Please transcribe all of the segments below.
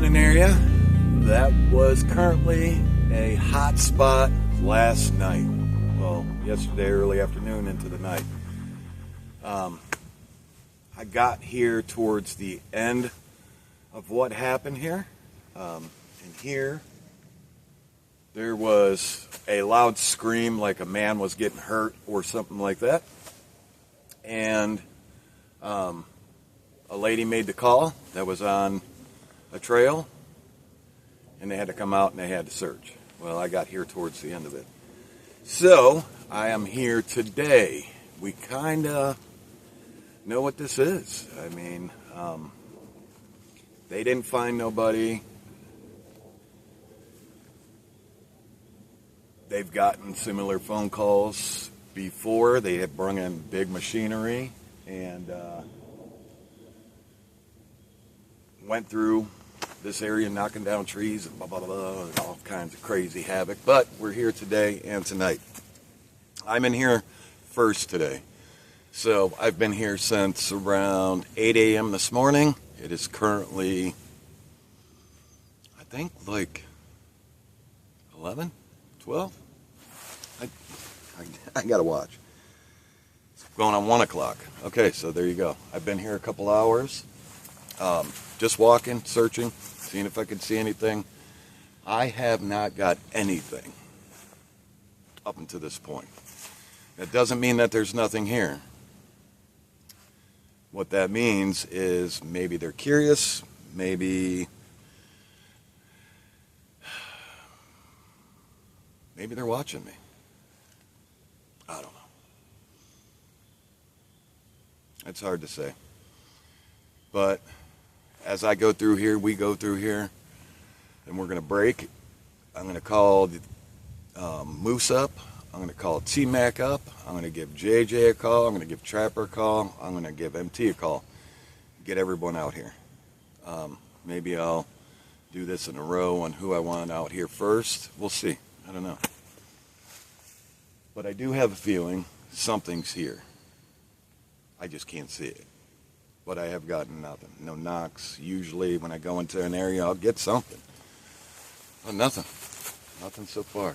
found an area that was currently a hot spot last night. Well, yesterday, early afternoon into the night. I got here towards the end of what happened here. And here, there was a loud scream like a man was getting hurt or something like that. And a lady made the call that was on a trail, and they had to come out and they had to search. Well, I got here towards the end of it. So, I am here today. We kind of know what this is. I mean, they didn't find nobody. They've gotten similar phone calls before. They had brought in big machinery and went through this area knocking down trees and blah, blah, blah, and all kinds of crazy havoc. But we're here today and tonight. I'm in here first today. So I've been here since around 8 a.m. this morning. It is currently, I think, like 11, 12? I got to watch. It's going on 1 o'clock. Okay, so there you go. I've been here a couple hours. Just walking, searching, seeing if I could see anything. I have not got anything up until this point. That doesn't mean that there's nothing here. What that means is maybe they're curious, maybe they're watching me. I don't know. It's hard to say. But as I go through here, we go through here, and we're going to break. I'm going to call Moose up. I'm going to call T-Mac up. I'm going to give JJ a call. I'm going to give Trapper a call. I'm going to give MT a call. Get everyone out here. Maybe I'll do this in a row on who I want out here first. We'll see. I don't know. But I do have a feeling something's here. I just can't see it. But I have gotten nothing. No knocks. Usually when I go into an area, I'll get something. But nothing. Nothing so far.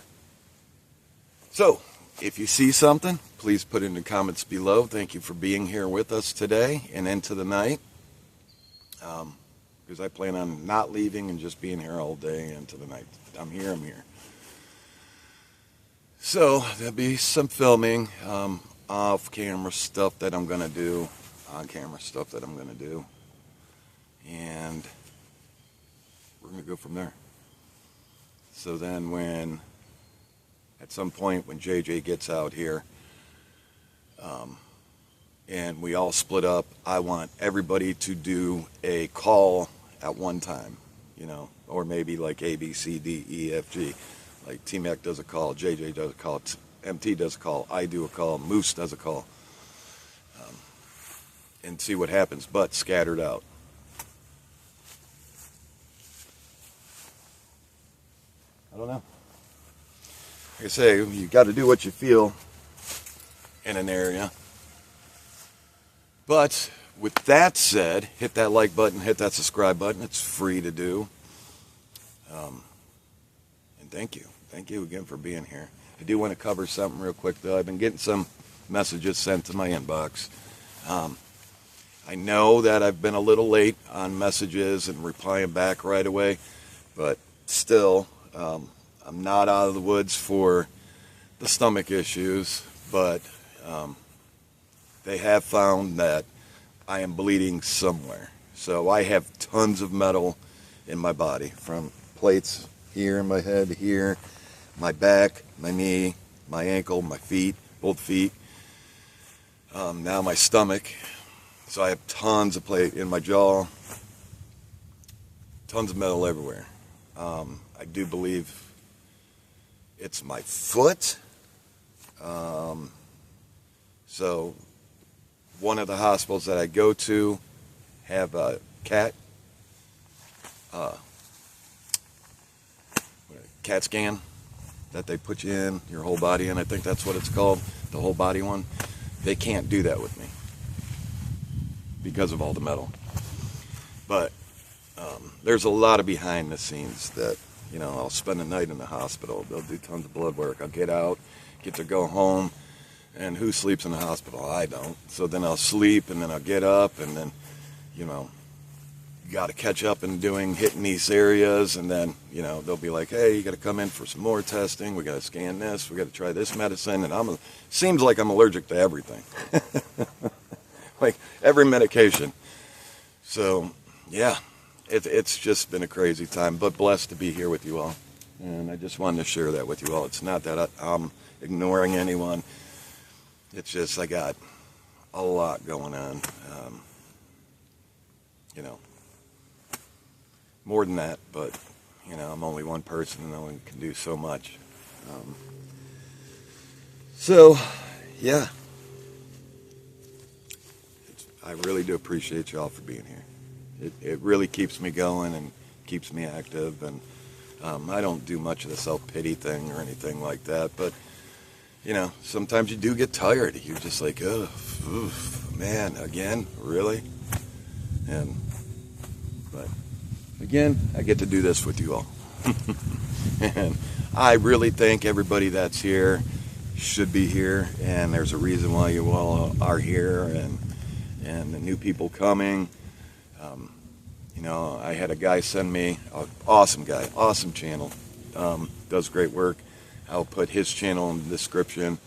So, if you see something, please put it in the comments below. Thank you for being here with us today and into the night. Because I plan on not leaving and just being here all day into the night. I'm here. So, there'll be some filming, off-camera stuff that I'm going to do, on-camera stuff that I'm going to do. And we're going to go from there. So then at some point when JJ gets out here, and we all split up, I want everybody to do a call at one time, or maybe like A, B, C, D, E, F, G. Like T-Mac does a call, JJ does a call, MT does a call, I do a call, Moose does a call, and see what happens, but scattered out. I don't know. Like I say, you got to do what you feel in an area. But with that said, hit that like button, hit that subscribe button. It's free to do. And thank you. Thank you again for being here. I do want to cover something real quick, though. I've been getting some messages sent to my inbox. I know that I've been a little late on messages and replying back right away, but still, I'm not out of the woods for the stomach issues, but they have found that I am bleeding somewhere. So I have tons of metal in my body, from plates here in my head, here, my back, my knee, my ankle, my feet, both feet, now my stomach. So I have tons of plate in my jaw, tons of metal everywhere. I do believe it's my foot. So one of the hospitals that I go to have a CAT scan that they put you in, your whole body in. I think that's what it's called, the whole body one. They can't do that with me because of all the metal. But there's a lot of behind the scenes that, I'll spend a night in the hospital. They'll do tons of blood work. I'll get out, get to go home, and who sleeps in the hospital? I don't. So then I'll sleep, and then I'll get up, and then, got to catch up and hitting these areas, and then, they'll be like, hey, you got to come in for some more testing. We got to scan this. We got to try this medicine, and seems like I'm allergic to everything, like every medication. So, yeah, it's just been a crazy time, but blessed to be here with you all, and I just wanted to share that with you all. It's not that I'm ignoring anyone. It's just I got a lot going on, more than that, but, I'm only one person and only can do so much. So, yeah, I really do appreciate you all for being here. It really keeps me going and keeps me active, and I don't do much of the self-pity thing or anything like that, but, sometimes you do get tired. You're just like, oh, oof, man, again, really? But again, I get to do this with you all. And I really think everybody that's here should be here, and there's a reason why you all are here, and the new people coming. I had a guy send me, an awesome guy, awesome channel, does great work. I'll put his channel in the description.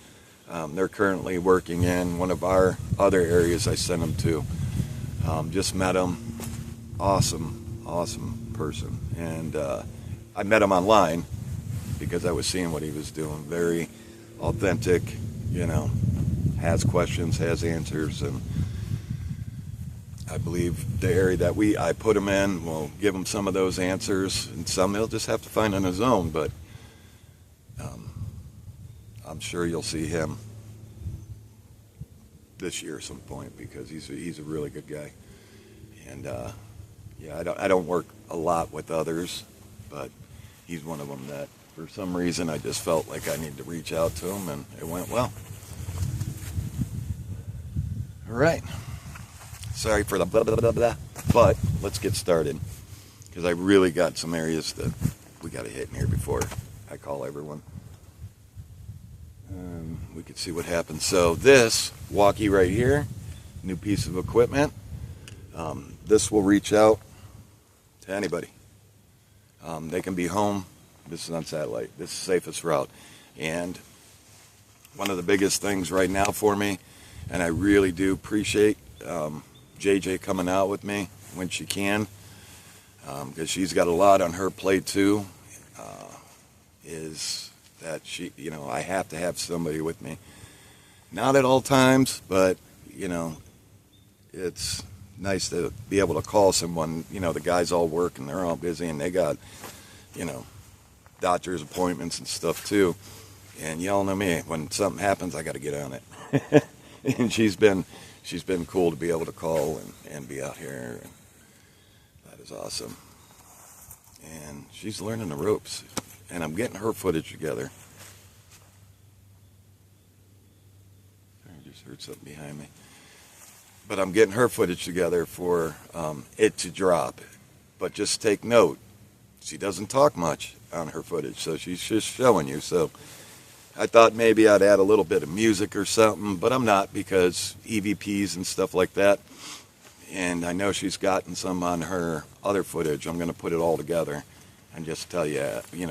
They're currently working in one of our other areas I sent them to. Just met him. Awesome person. And I met him online because I was seeing what he was doing. Very authentic, has questions, has answers, and I believe the area that I put him in will give him some of those answers, and some he'll just have to find on his own, but I'm sure you'll see him this year at some point, because he's a really good guy. And yeah, I don't work a lot with others, but he's one of them that for some reason I just felt like I needed to reach out to him, and it went well. All right. Sorry for the blah, blah, blah, blah, but let's get started, because I really got some areas that we got to hit in here before I call everyone. We can see what happens. So this walkie right here, new piece of equipment. This will reach out to anybody. They can be home. This is on satellite. This is the safest route. And one of the biggest things right now for me, and I really do appreciate JJ coming out with me when she can, because she's got a lot on her plate too, is that I have to have somebody with me. Not at all times, but, it's nice to be able to call someone. The guys all work and they're all busy, and they got, doctor's appointments and stuff too. And y'all know me, when something happens, I got to get on it. And she's been cool to be able to call and be out here. And that is awesome. And she's learning the ropes. And I'm getting her footage together. I just heard something behind me. But I'm getting her footage together for it to drop. But just take note, she doesn't talk much on her footage, so she's just showing you. So I thought maybe I'd add a little bit of music or something, but I'm not, because EVPs and stuff like that. And I know she's gotten some on her other footage. I'm going to put it all together and just tell you,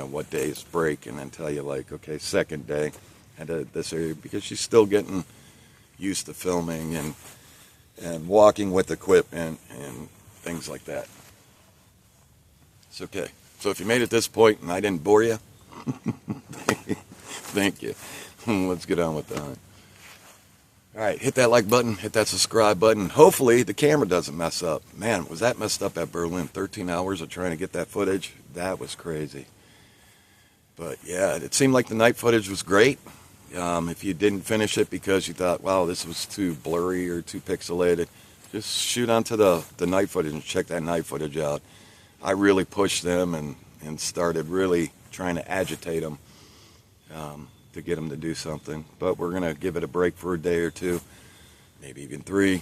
what days break, and then tell you, like, okay, second day at this area, because she's still getting used to filming and walking with equipment and things like that. It's okay. So if you made it this point and I didn't bore you, thank you. Let's get on with the hunt. All right, hit that like button, hit that subscribe button. Hopefully the camera doesn't mess up. Man, was that messed up at Berlin? 13 hours of trying to get that footage. That was crazy. But yeah, it seemed like the night footage was great. If you didn't finish it because you thought, wow, this was too blurry or too pixelated, just shoot onto the night footage and check that night footage out. I really pushed them and started really trying to agitate them to get them to do something. But we're going to give it a break for a day or two, maybe even 3,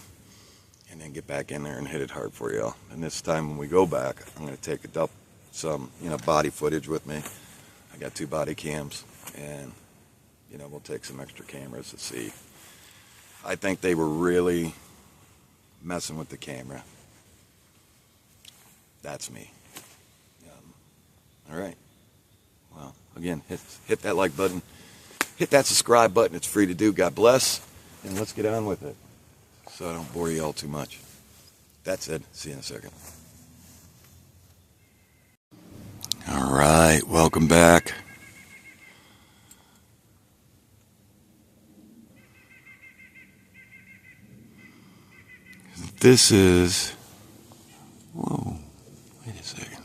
and then get back in there and hit it hard for y'all. And this time when we go back, I'm going to take some body footage with me. I got 2 body cams, and we'll take some extra cameras to see. I think they were really messing with the camera. That's me. All right. Well, again, hit that like button. Hit that subscribe button. It's free to do. God bless. And let's get on with it so I don't bore you all too much. That's it. See you in a second. All right. Welcome back. This is... Whoa. Wait a second.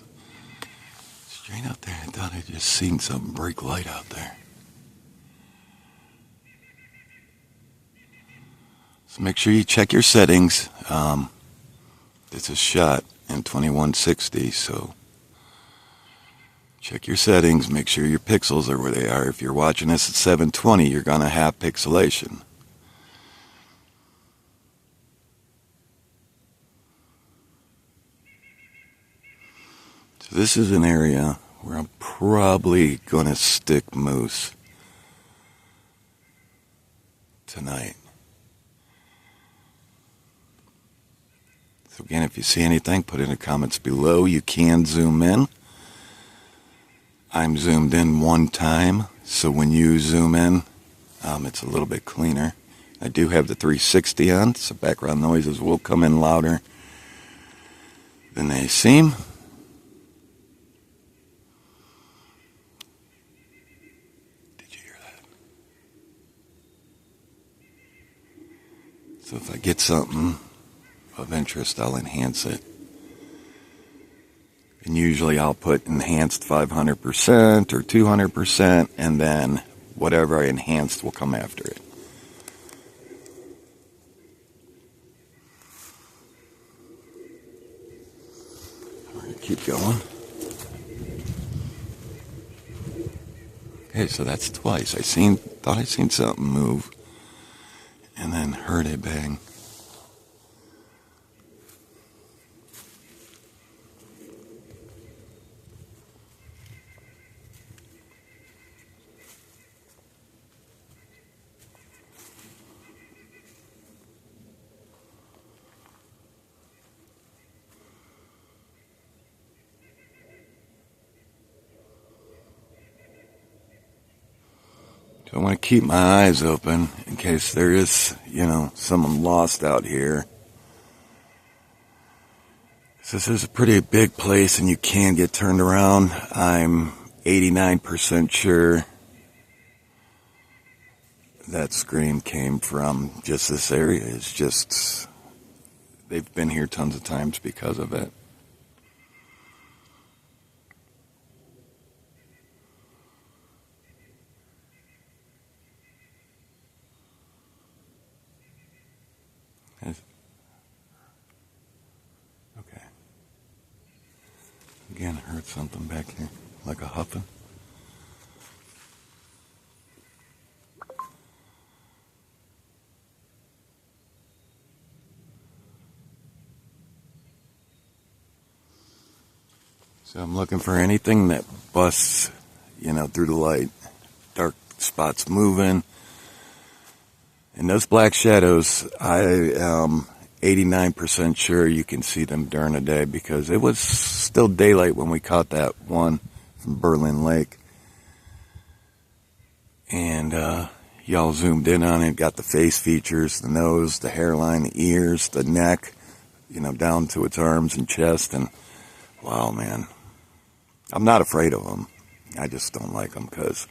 Straight out there. I thought I just seen something break light out there. So make sure you check your settings. This is shot in 2160, so check your settings. Make sure your pixels are where they are. If you're watching this at 720, you're going to have pixelation. So this is an area where I'm probably going to stick moose tonight. So again, if you see anything, put it in the comments below. You can zoom in. I'm zoomed in one time, so when you zoom in, it's a little bit cleaner. I do have the 360 on, so background noises will come in louder than they seem. Did you hear that? So if I get something of interest, I'll enhance it. And usually I'll put enhanced 500% or 200%, and then whatever I enhanced will come after it. We're going to keep going. Okay, so that's twice. Thought I seen something move, and then heard a bang. So I want to keep my eyes open in case there is, someone lost out here. So this is a pretty big place and you can get turned around. I'm 89% sure that scream came from just this area. It's just, they've been here tons of times because of it. Okay. Again, I heard something back here, like a huffing. So I'm looking for anything that busts, through the light. Dark spots moving. And those black shadows, I am 89% sure you can see them during the day because it was still daylight when we caught that one from Berlin Lake. And y'all zoomed in on it, got the face features, the nose, the hairline, the ears, the neck, down to its arms and chest. And wow, man, I'm not afraid of them. I just don't like them because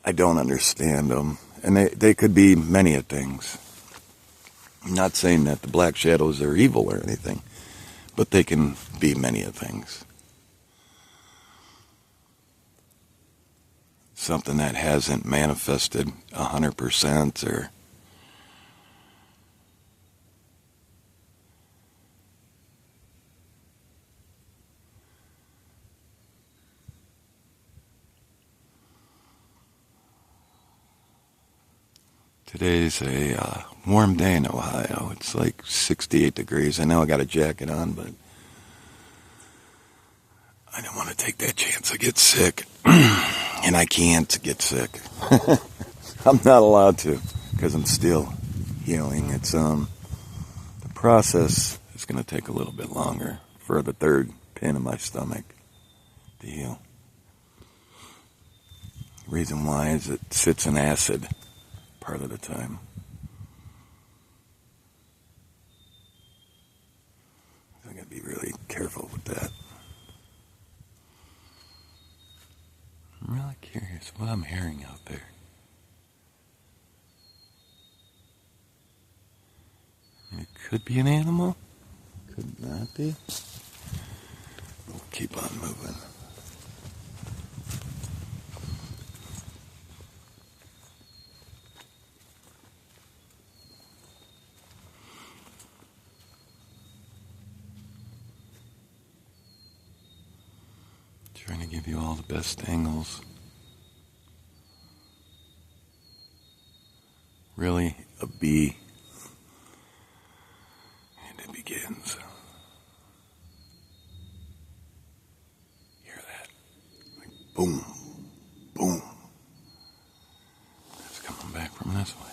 I don't understand them. And they could be many of things. I'm not saying that the black shadows are evil or anything, but they can be many of things. Something that hasn't manifested 100% or Today's a warm day in Ohio. It's like 68 degrees. I know I got a jacket on, but I don't want to take that chance. I get sick. And I can't get sick. I'm not allowed to because I'm still healing. It's the process is going to take a little bit longer for the third pin in my stomach to heal. Reason why is it sits in acid part of the time. I gotta be really careful with that. I'm really curious what I'm hearing out there. It could be an animal, could not be. We'll keep on moving. Trying to give you all the best angles. Really, a bee. And it begins. Hear that? Like boom, boom. It's coming back from this way.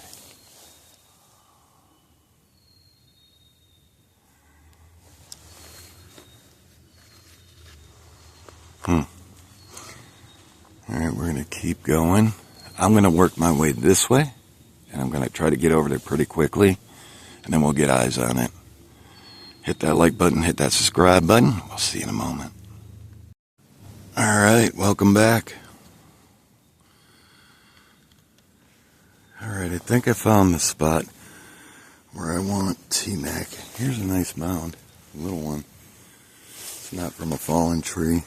Alright, we're going to keep going. I'm going to work my way this way, and I'm going to try to get over there pretty quickly, and then we'll get eyes on it. Hit that like button, hit that subscribe button. We'll see you in a moment. Alright, welcome back. Alright, I think I found the spot where I want T-Mac. Here's a nice mound, a little one. It's not from a fallen tree.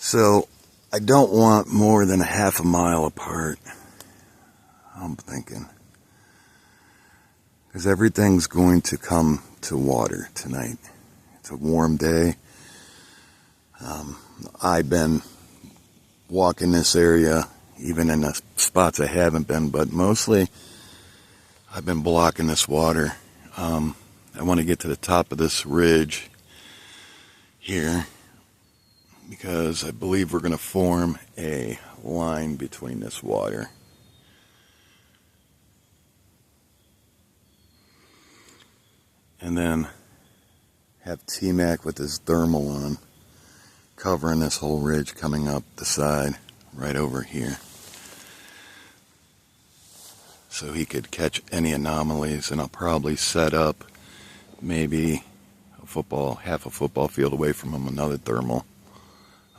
So, I don't want more than a half a mile apart, I'm thinking. Because everything's going to come to water tonight. It's a warm day. I've been walking this area, even in the spots I haven't been, but mostly I've been blocking this water. I want to get to the top of this ridge here, because I believe we're going to form a line between this water. And then have T-Mac with his thermal on, covering this whole ridge coming up the side right over here. So he could catch any anomalies, and I'll probably set up maybe half a football field away from him, another thermal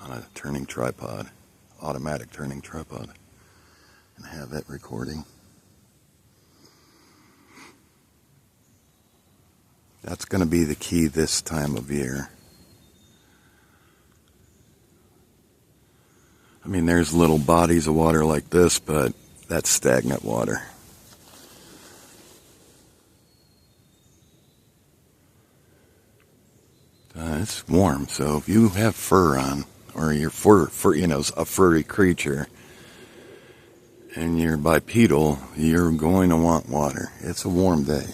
on a turning tripod, automatic turning tripod, and have it recording. That's going to be the key this time of year. I mean, there's little bodies of water like this, but that's stagnant water. It's warm, so if you have fur on, or you're a furry creature, and you're bipedal, you're going to want water. It's a warm day.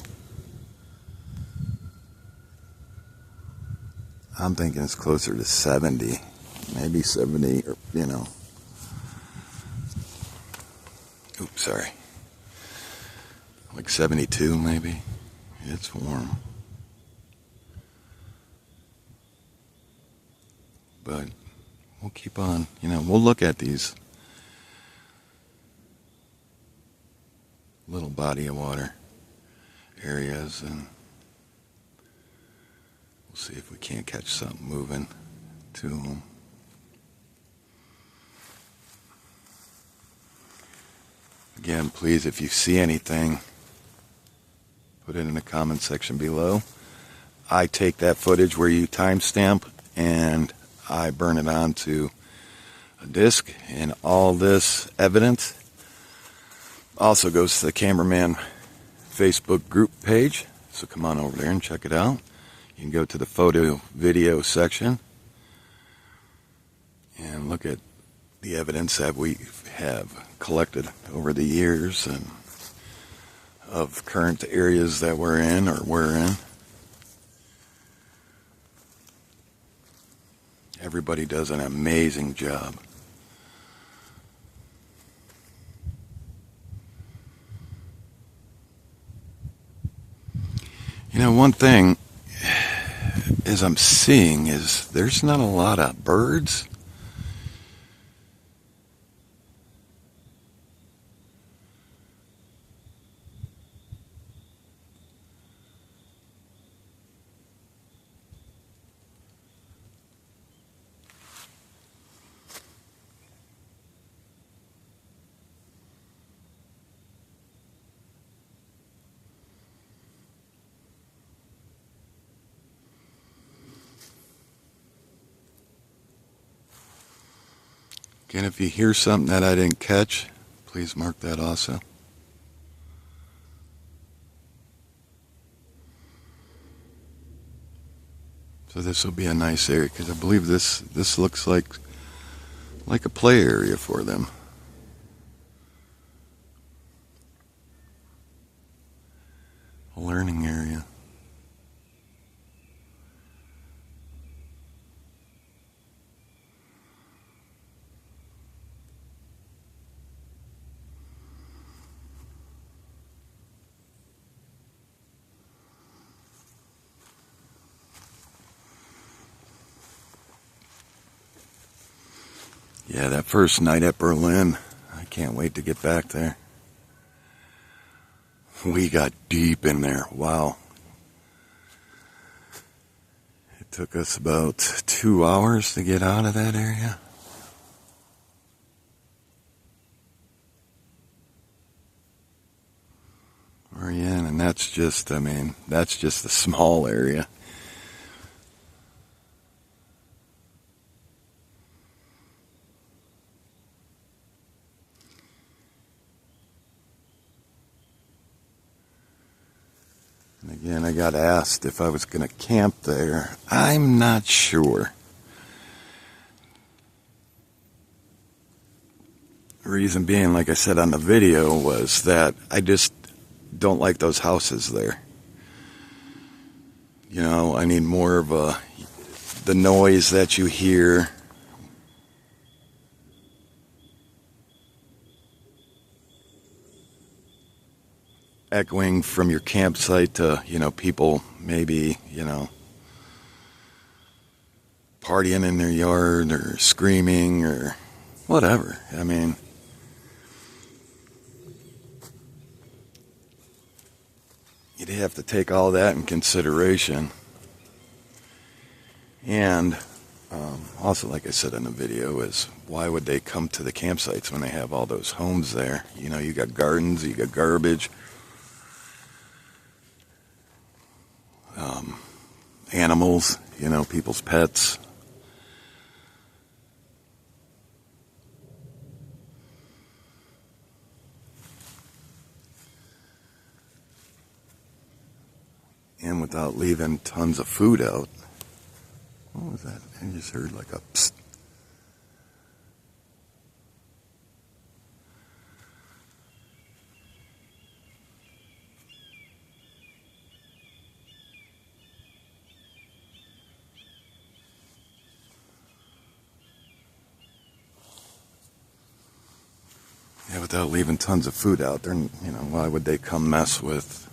I'm thinking it's closer to 70, maybe 70, or, oops, sorry. Like 72, maybe. It's warm. But we'll keep on, we'll look at these little body of water areas, and we'll see if we can't catch something moving to them. Again, please, if you see anything, put it in the comment section below. I take that footage where you timestamp, and I burn it onto a disc, and all this evidence also goes to the cameraman Facebook group page, so come on over there and check it out. You can go to the photo video section and look at the evidence that we have collected over the years and of current areas that we're in or were in. Everybody does an amazing job. You know, one thing as I'm seeing is there's not a lot of birds. Again, if you hear something that I didn't catch, please mark that also. So this will be a nice area because I believe this looks like a play area for them. A learning area. Yeah, that first night at Berlin, I can't wait to get back there. We got deep in there. Wow. It took us about 2 hours to get out of that area. We're in, and that's just a small area. And again, I got asked if I was going to camp there. I'm not sure. The reason being, like I said on the video, was that I just don't like those houses there. You know, I need more of the noise that you hear. Echoing from your campsite to, people maybe, partying in their yard or screaming or whatever. I mean, you'd have to take all that in consideration. And also, like I said in the video, is why would they come to the campsites when they have all those homes there? You got gardens, you got garbage. Animals, people's pets. And without leaving tons of food out. What was that? I just heard like a psst. Yeah, without leaving tons of food out there, why would they come mess with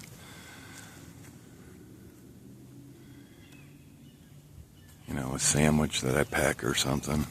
a sandwich that I pack or something?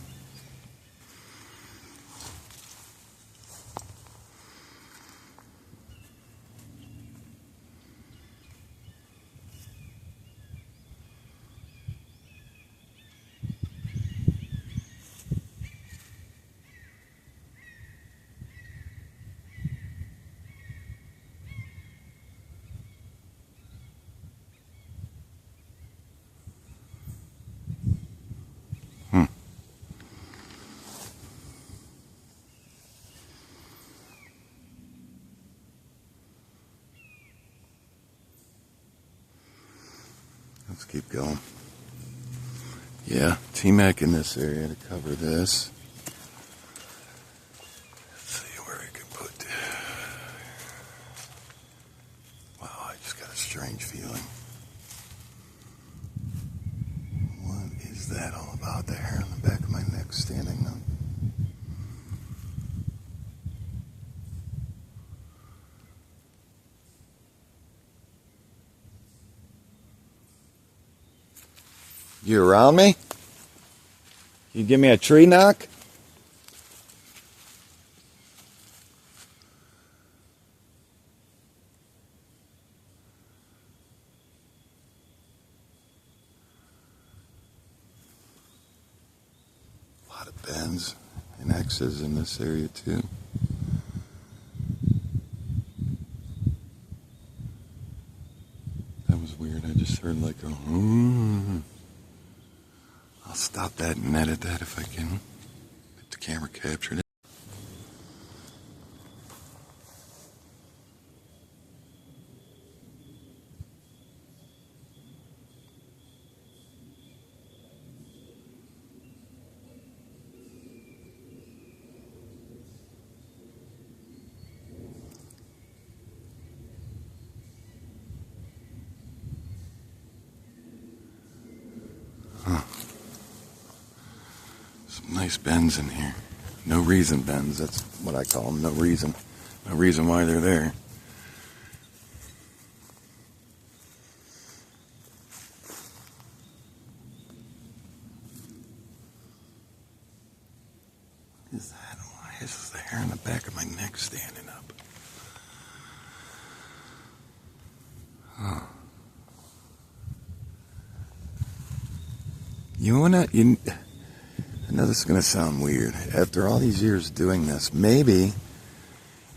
Let's keep going. Yeah, T-Mac in this area to cover this. strange feeling. What is that all about? The hair on the back of my neck standing up. You around me? You give me a tree knock? A lot of bends and X's in this area too. That was weird. I just heard like a I'll stop that and edit that if I can. If the camera captured it. Some nice bends in here. No reason bends. That's what I call them. No reason. No reason why they're there. What is that? Why is the hair on the back of my neck standing up? Huh. You wanna? I know this is going to sound weird. After all these years doing this, maybe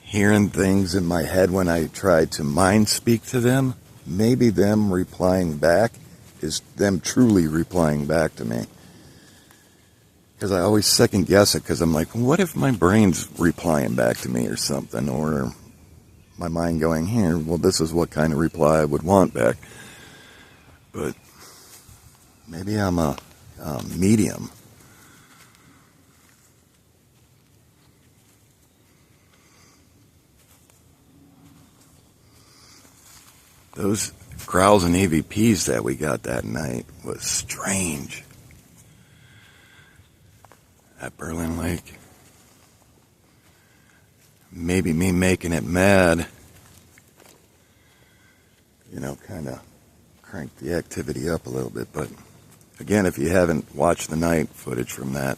hearing things in my head when I try to mind speak to them, maybe them replying back is them truly replying back to me. Because I always second guess it because I'm like, what if my brain's replying back to me or something? Or my mind going, here, well, this is what kind of reply I would want back. But maybe I'm a medium. Those growls and EVPs that we got that night was strange. At Berlin Lake. Maybe me making it mad, kind of cranked the activity up a little bit. But again, if you haven't watched the night footage from that,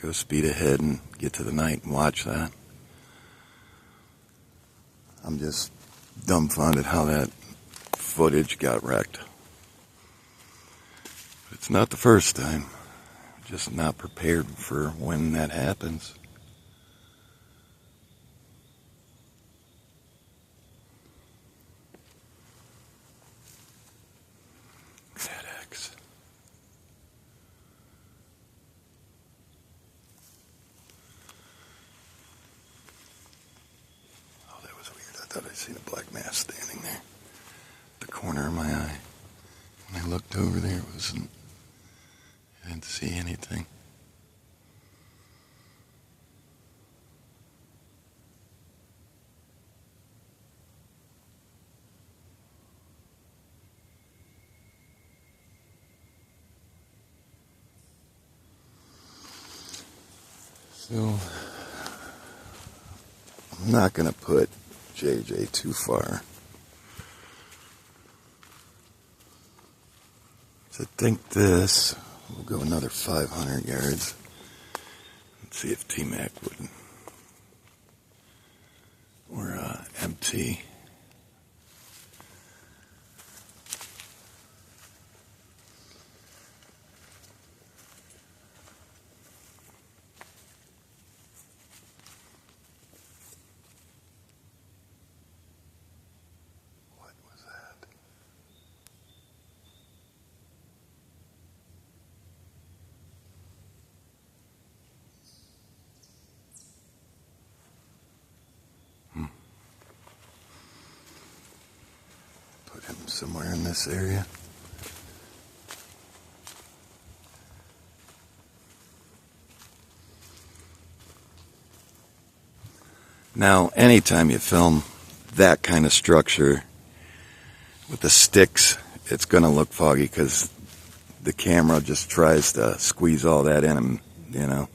go speed ahead and get to the night and watch that. I'm just dumbfounded how that footage got wrecked. It's not the first time. Just not prepared for when that happens. That X. Oh, that was weird. I thought I seen a black mass standing there. The corner of my eye. When I looked over there, it wasn't. I didn't see anything. So, I'm not going to put JJ too far. So I think this will go another 500 yards. Let's see if T-Mac would, or MT. What was that? Put him somewhere in this area. Now, anytime you film that kind of structure with the sticks, it's going to look foggy because the camera just tries to squeeze all that in and, you know.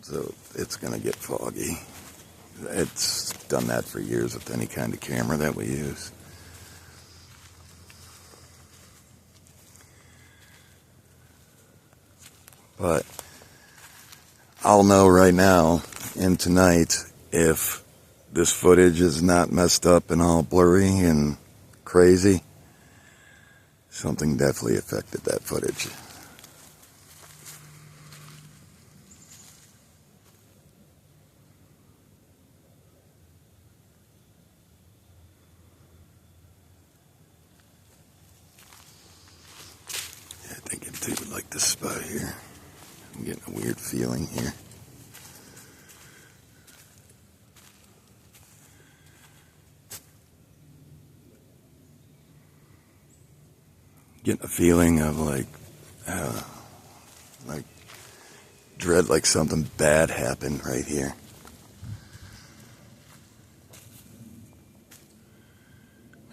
So it's going to get foggy. It's done that for years with any kind of camera that we use. But I'll know right now and tonight if this footage is not messed up and all blurry and crazy. Something definitely affected that footage. Yeah, I think MT would like this spot here. I'm getting a weird feeling here. Getting a feeling of like dread, like something bad happened right here.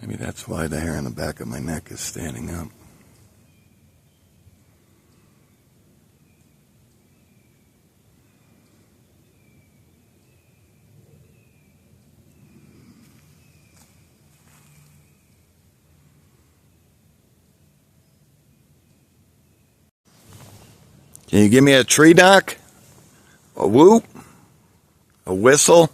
Maybe that's why the hair on the back of my neck is standing up. Can you give me a tree knock? A whoop? A whistle?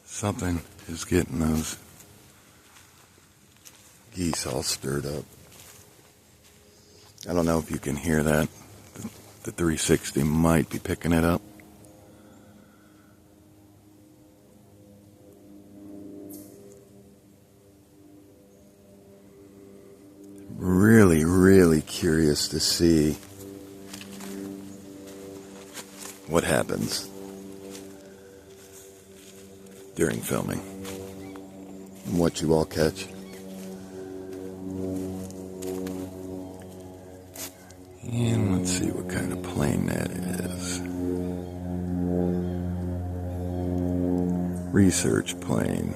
Something is getting those geese all stirred up. I don't know if you can hear that. The 360 might be picking it up. Really, really curious to see what happens during filming and what you all catch. And let's see what kind of plane that is. Research plane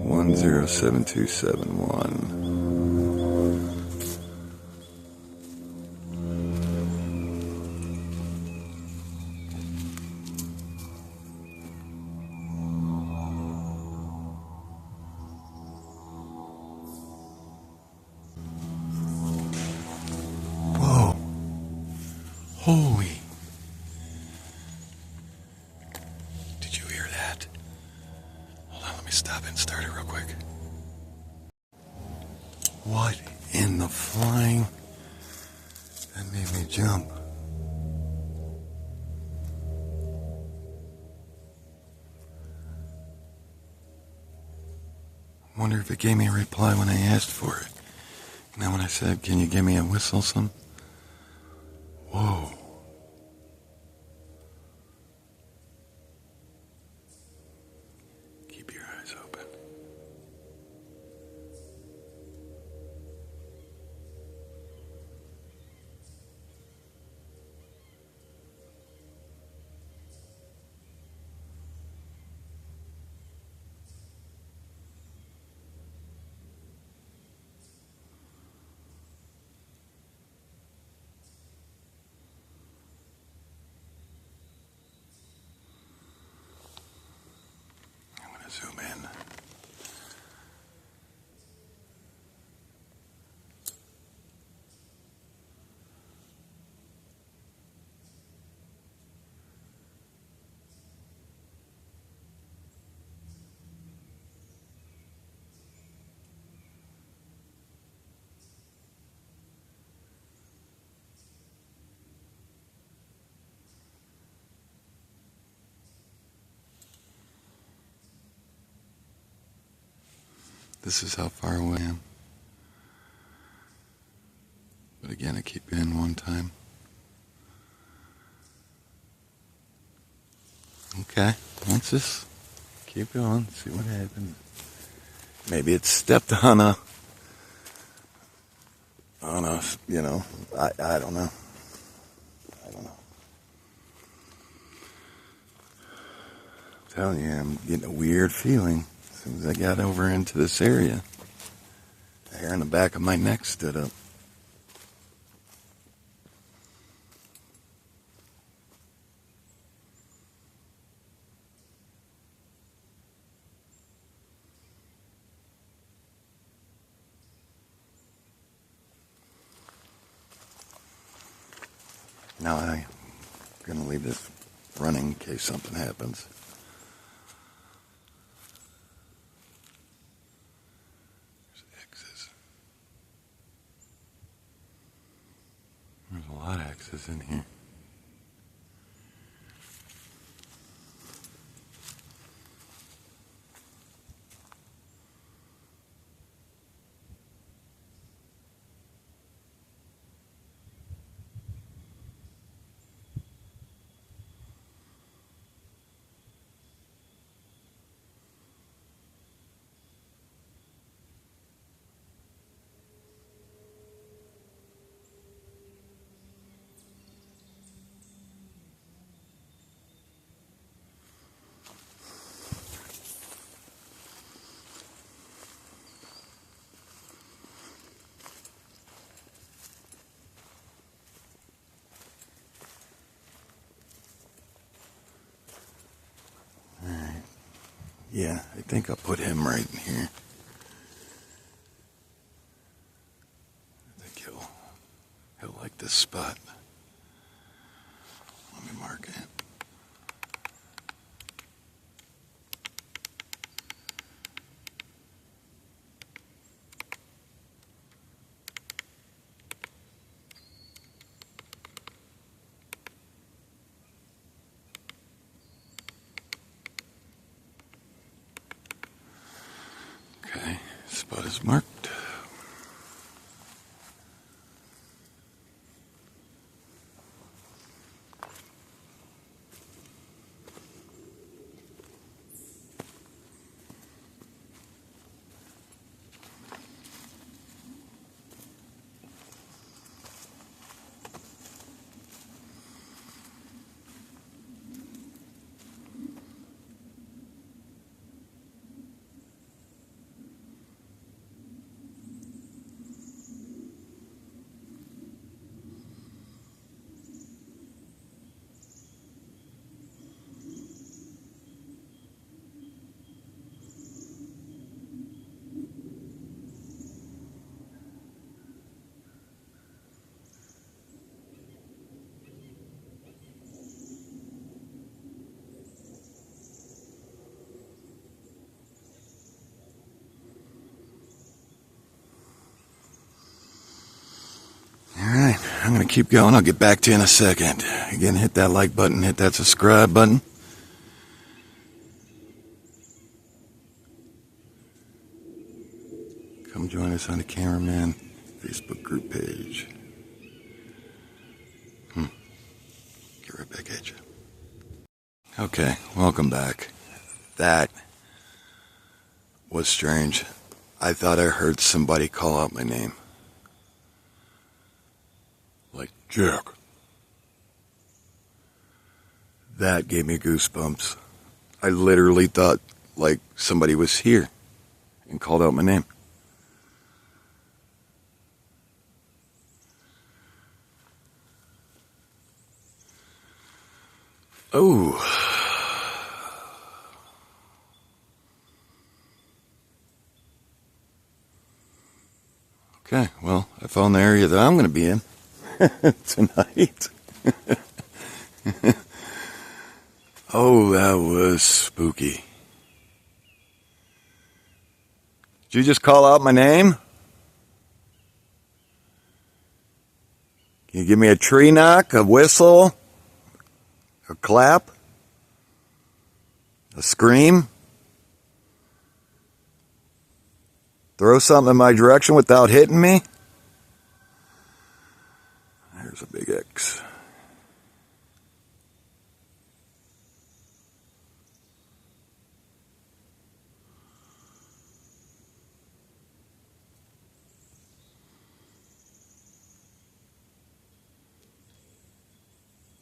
107271. Whoa. Holy. Did you hear that? Hold on, let me stop and start it real quick. What in the flying? That made me jump. Wonder if it gave me a reply when I asked for it. Now when I said, can you give me a whistle, some? Whoa. Keep your eyes open. Zoom in. This is how far away I am. But again, I keep in one time. Okay, let's just keep going, see what happens. Maybe it stepped on a, you know, I don't know. I don't know. I'm telling you, I'm getting a weird feeling as soon as I got over into this area. The hair on the back of my neck stood up. Now I'm going to leave this running in case something happens. There's X's. There's a lot of X's in here. Yeah, I think I'll put him right in here. I think he'll like this spot. Let me mark it. Okay, spot is marked. Alright, I'm going to keep going. I'll get back to you in a second. Again, hit that like button, hit that subscribe button. Come join us on the Cameraman Facebook group page. Get right back at you. Okay, welcome back. That was strange. I thought I heard somebody call out my name. Like, Jack. That gave me goosebumps. I literally thought like somebody was here and called out my name. Oh. Okay, well, I found the area that I'm going to be in tonight. Oh, that was spooky. Did you just call out my name? Can you give me a tree knock, a whistle, a clap, a scream? Throw something in my direction without hitting me? There's a big X.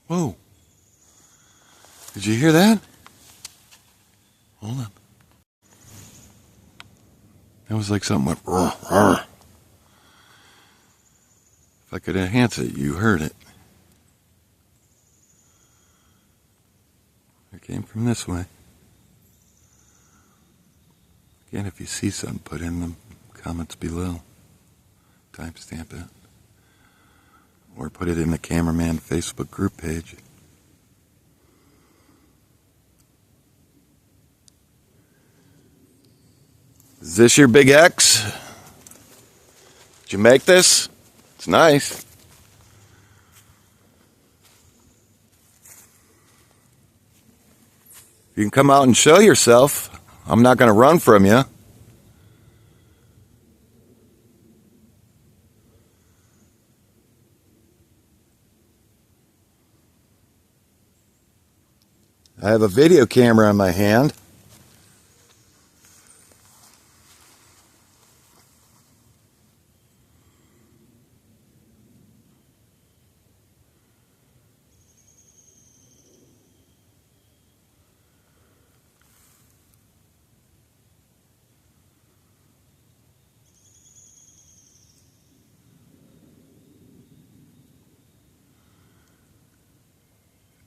Whoa. Did you hear that? Hold on. That was like something went roar, roar. If I could enhance it, you heard it. It came from this way. Again, if you see something, put in the comments below. Timestamp it. Or put it in the Cameraman Facebook group page. Is this your big X? Did you make this? It's nice. You can come out and show yourself. I'm not going to run from you. I have a video camera in my hand.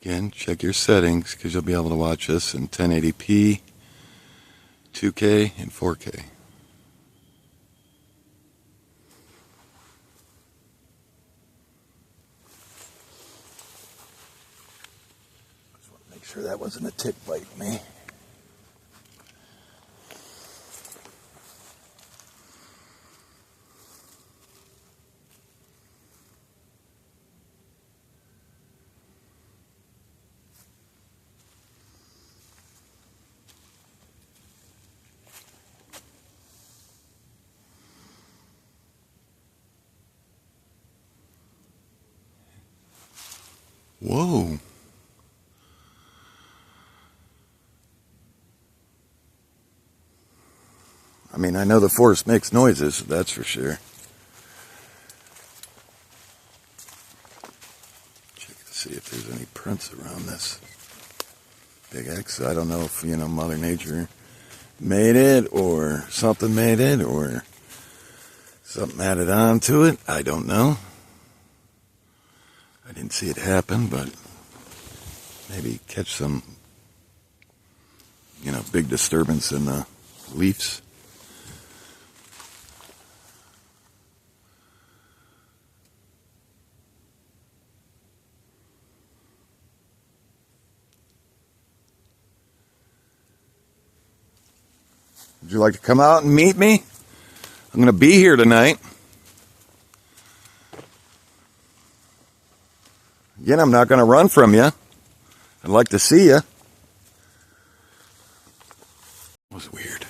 Again, check your settings because you'll be able to watch this in 1080p, 2K, and 4K. Just want to make sure that wasn't a tick biting me. Whoa. I mean, I know the forest makes noises, that's for sure. Check to see if there's any prints around this big X. I don't know if, Mother Nature made it or something made it or something added on to it. I don't know. I didn't see it happen, but maybe catch some, big disturbance in the leaves. Would you like to come out and meet me? I'm going to be here tonight. Again, I'm not going to run from you. I'd like to see you. That was weird.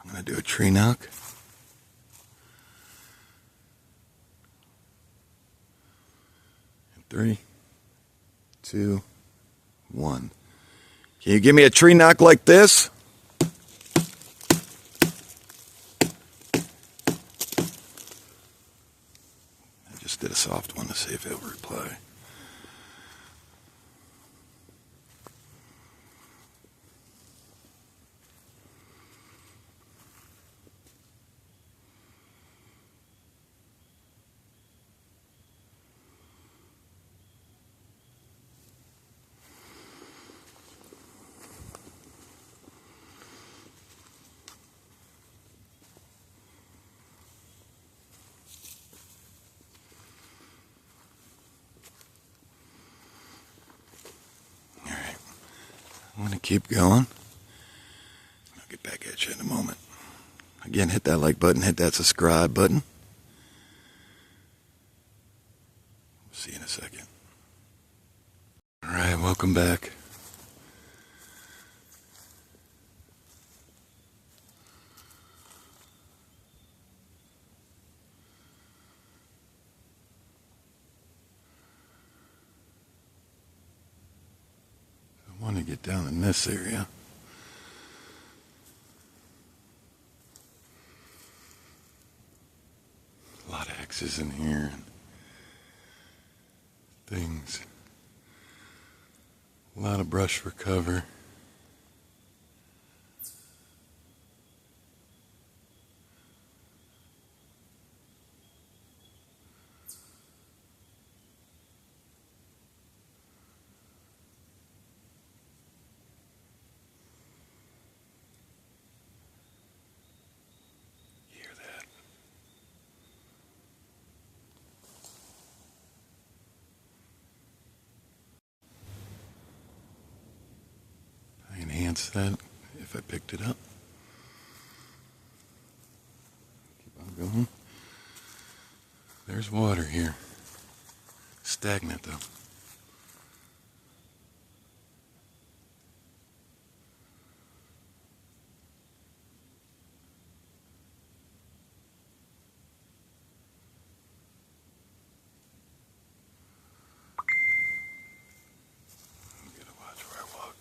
I'm going to do a tree knock. In 3, 2, 1. Can you give me a tree knock like this? I just did a soft one to see if it will reply. I'm going to keep going. I'll get back at you in a moment. Again, hit that like button, hit that subscribe button. See you in a second. Alright, welcome back. I want to get down in this area. A lot of X's in here and things. A lot of brush for cover. Hear that? I enhance that if I picked it up. Keep on going. There's water here. Stagnant though. Gotta watch where I walk.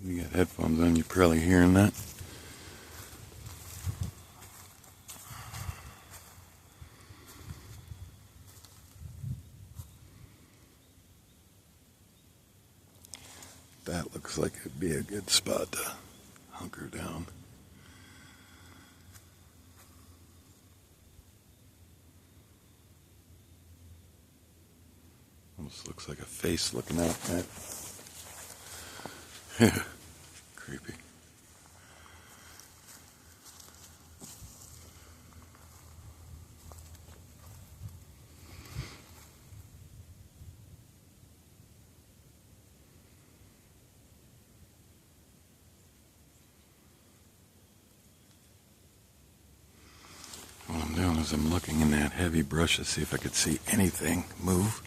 You got headphones on, you're probably hearing that. That looks like it'd be a good spot to hunker down. Almost looks like a face looking out at. Yeah, creepy. What I'm doing is I'm looking in that heavy brush to see if I could see anything move.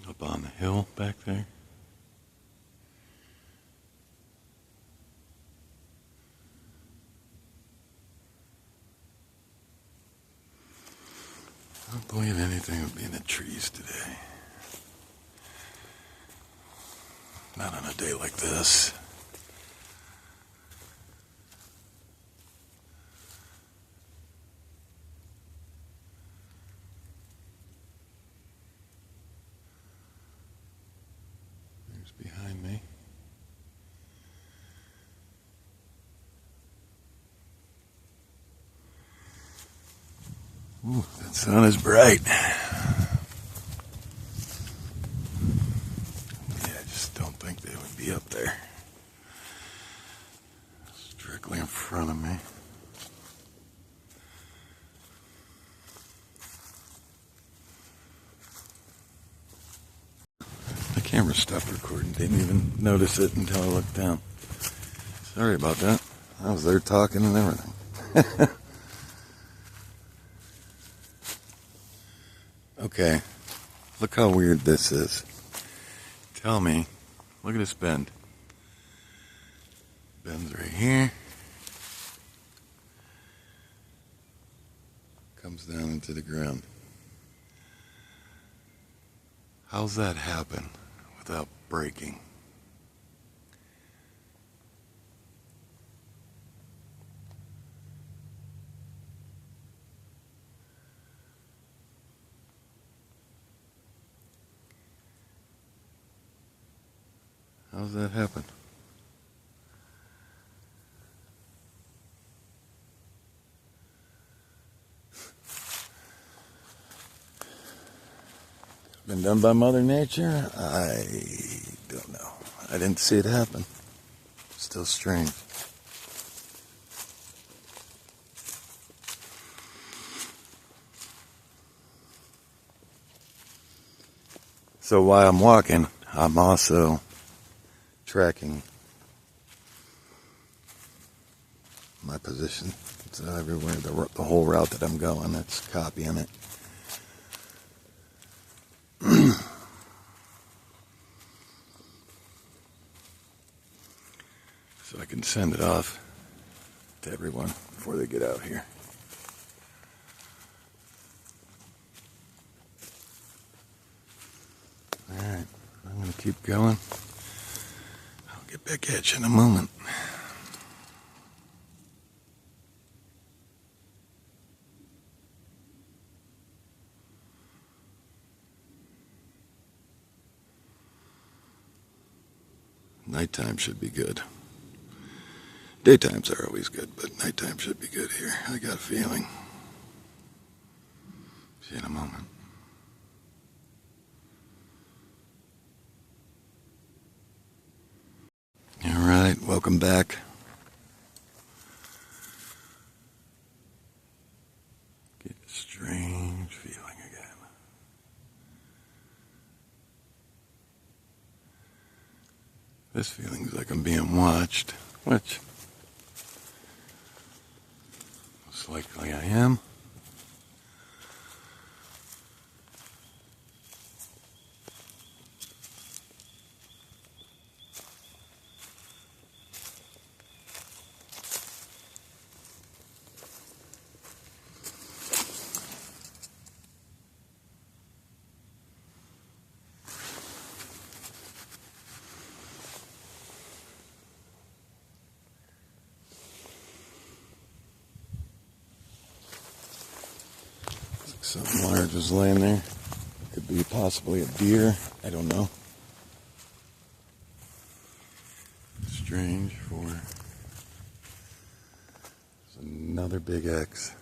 Up on the hill back there. I don't believe anything would be in the trees today. Not on a day like this. There's behind me. Ooh, that sun is bright. Yeah, I just don't think they would be up there. It's directly in front of me. The camera stopped recording. Didn't even notice it until I looked down. Sorry about that. I was there talking and everything. Okay, look how weird this is. Tell me, look at this bend. Bend's right here. comes down into the ground. How's that happen without breaking? How's that happen? Been done by Mother Nature? I don't know. I didn't see it happen. Still strange. So while I'm walking, I'm also tracking my position. So everywhere, the whole route that I'm going, it's copying it. So I can send it off to everyone before they get out here. Alright, I'm going to keep going. I'll get back at you in a moment. Nighttime should be good. Daytimes are always good, but nighttime should be good here. I got a feeling. See you in a moment. Alright, welcome back. Get a strange feeling again. This feeling's like I'm being watched, which most likely I am. Something large is laying there. Could be possibly a deer. I don't know. Strange for another big X.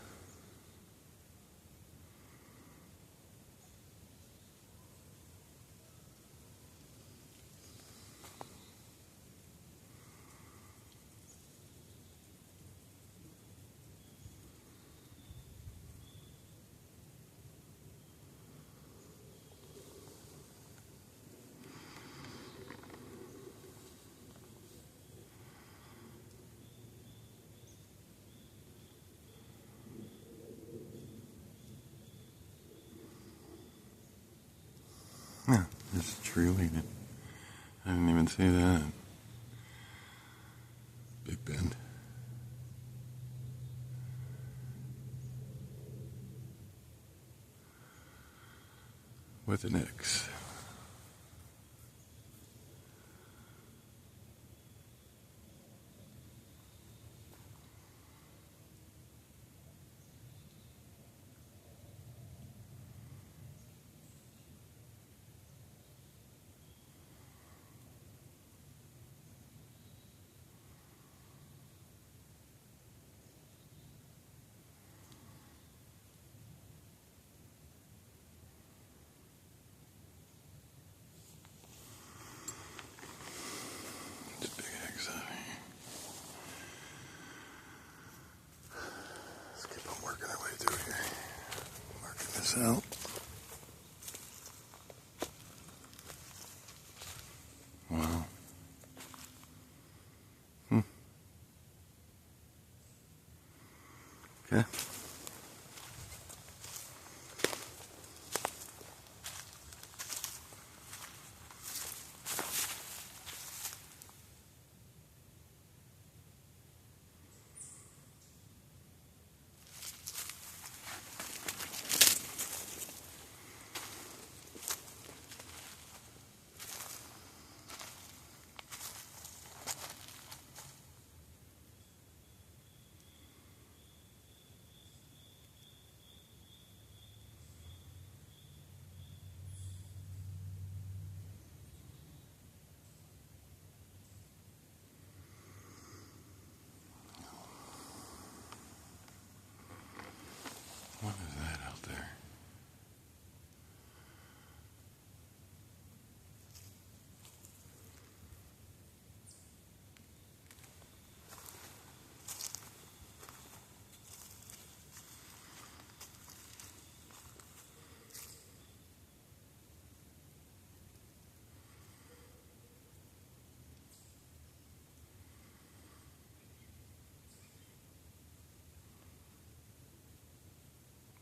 Yeah, there's a tree leaning. I didn't even see that. Big Bend. With an X. It's a big X out here. Let's keep on working our way through here. Marking this out. Wow. Okay.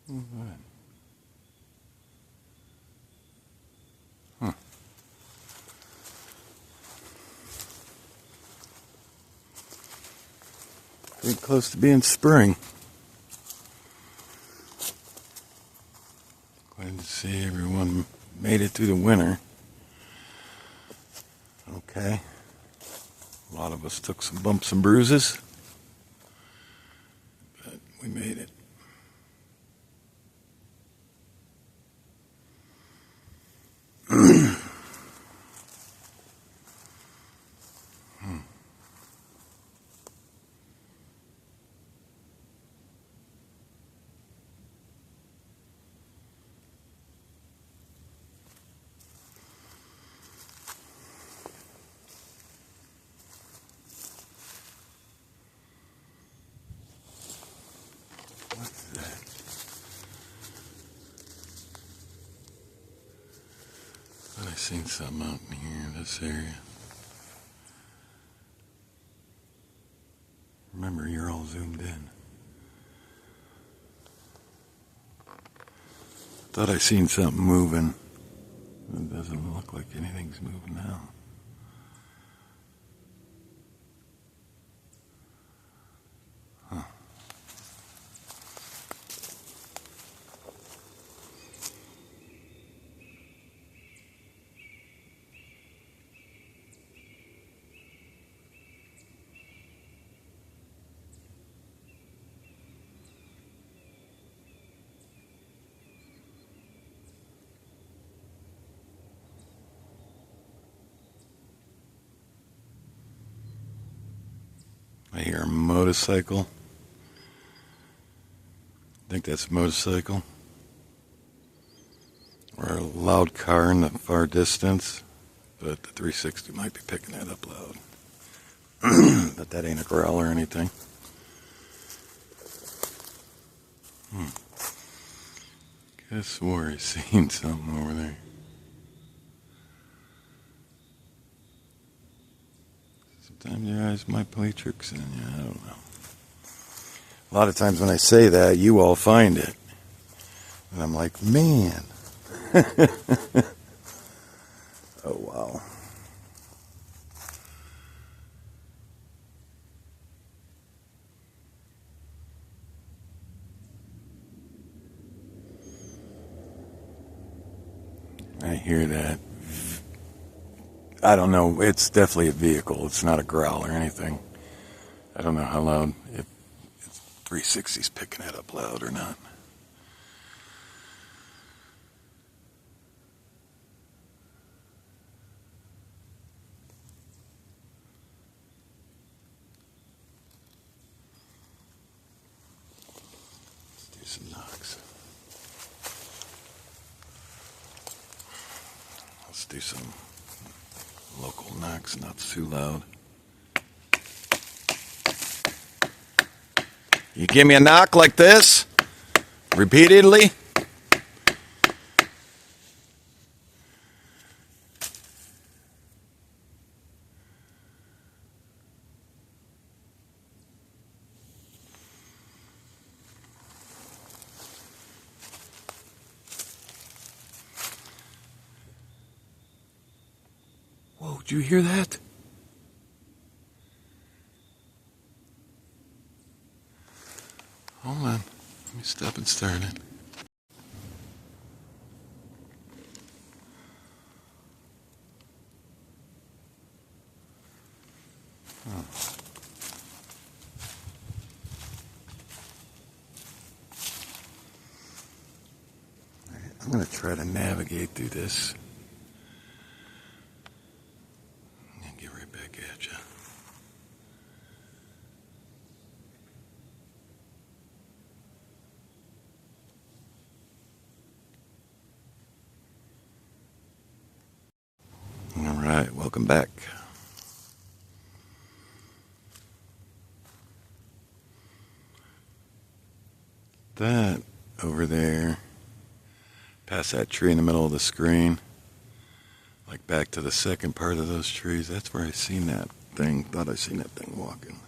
Oh, good. Huh. Getting close to being spring. Glad to see everyone made it through the winter. Okay. A lot of us took some bumps and bruises, but we made it. What's that? Thought I seen something out in here in this area. Remember, you're all zoomed in. Thought I seen something moving. It doesn't look like anything's moving now. Huh. I hear a motorcycle. I think that's a motorcycle. Or a loud car in the far distance. But the 360 might be picking that up loud. But that ain't a growl or anything. Guess swore I seen something over there. Sometimes your eyes might play tricks on you. I don't know. A lot of times when I say that, you all find it. And I'm like, man. Oh, wow. I hear that. I don't know. It's definitely a vehicle. It's not a growl or anything. I don't know how loud. If 360's picking it up loud or not. Let's do some knocks. Let's do some local knocks, not too loud. You give me a knock like this, repeatedly. Whoa, did you hear that? Hold on. Let me stop and start it. Oh. I'm going to try to navigate through this. And get right back at you. All right, welcome back. That over there, past that tree in the middle of the screen, like back to the second part of those trees, that's where I seen that thing. Thought I seen that thing walking.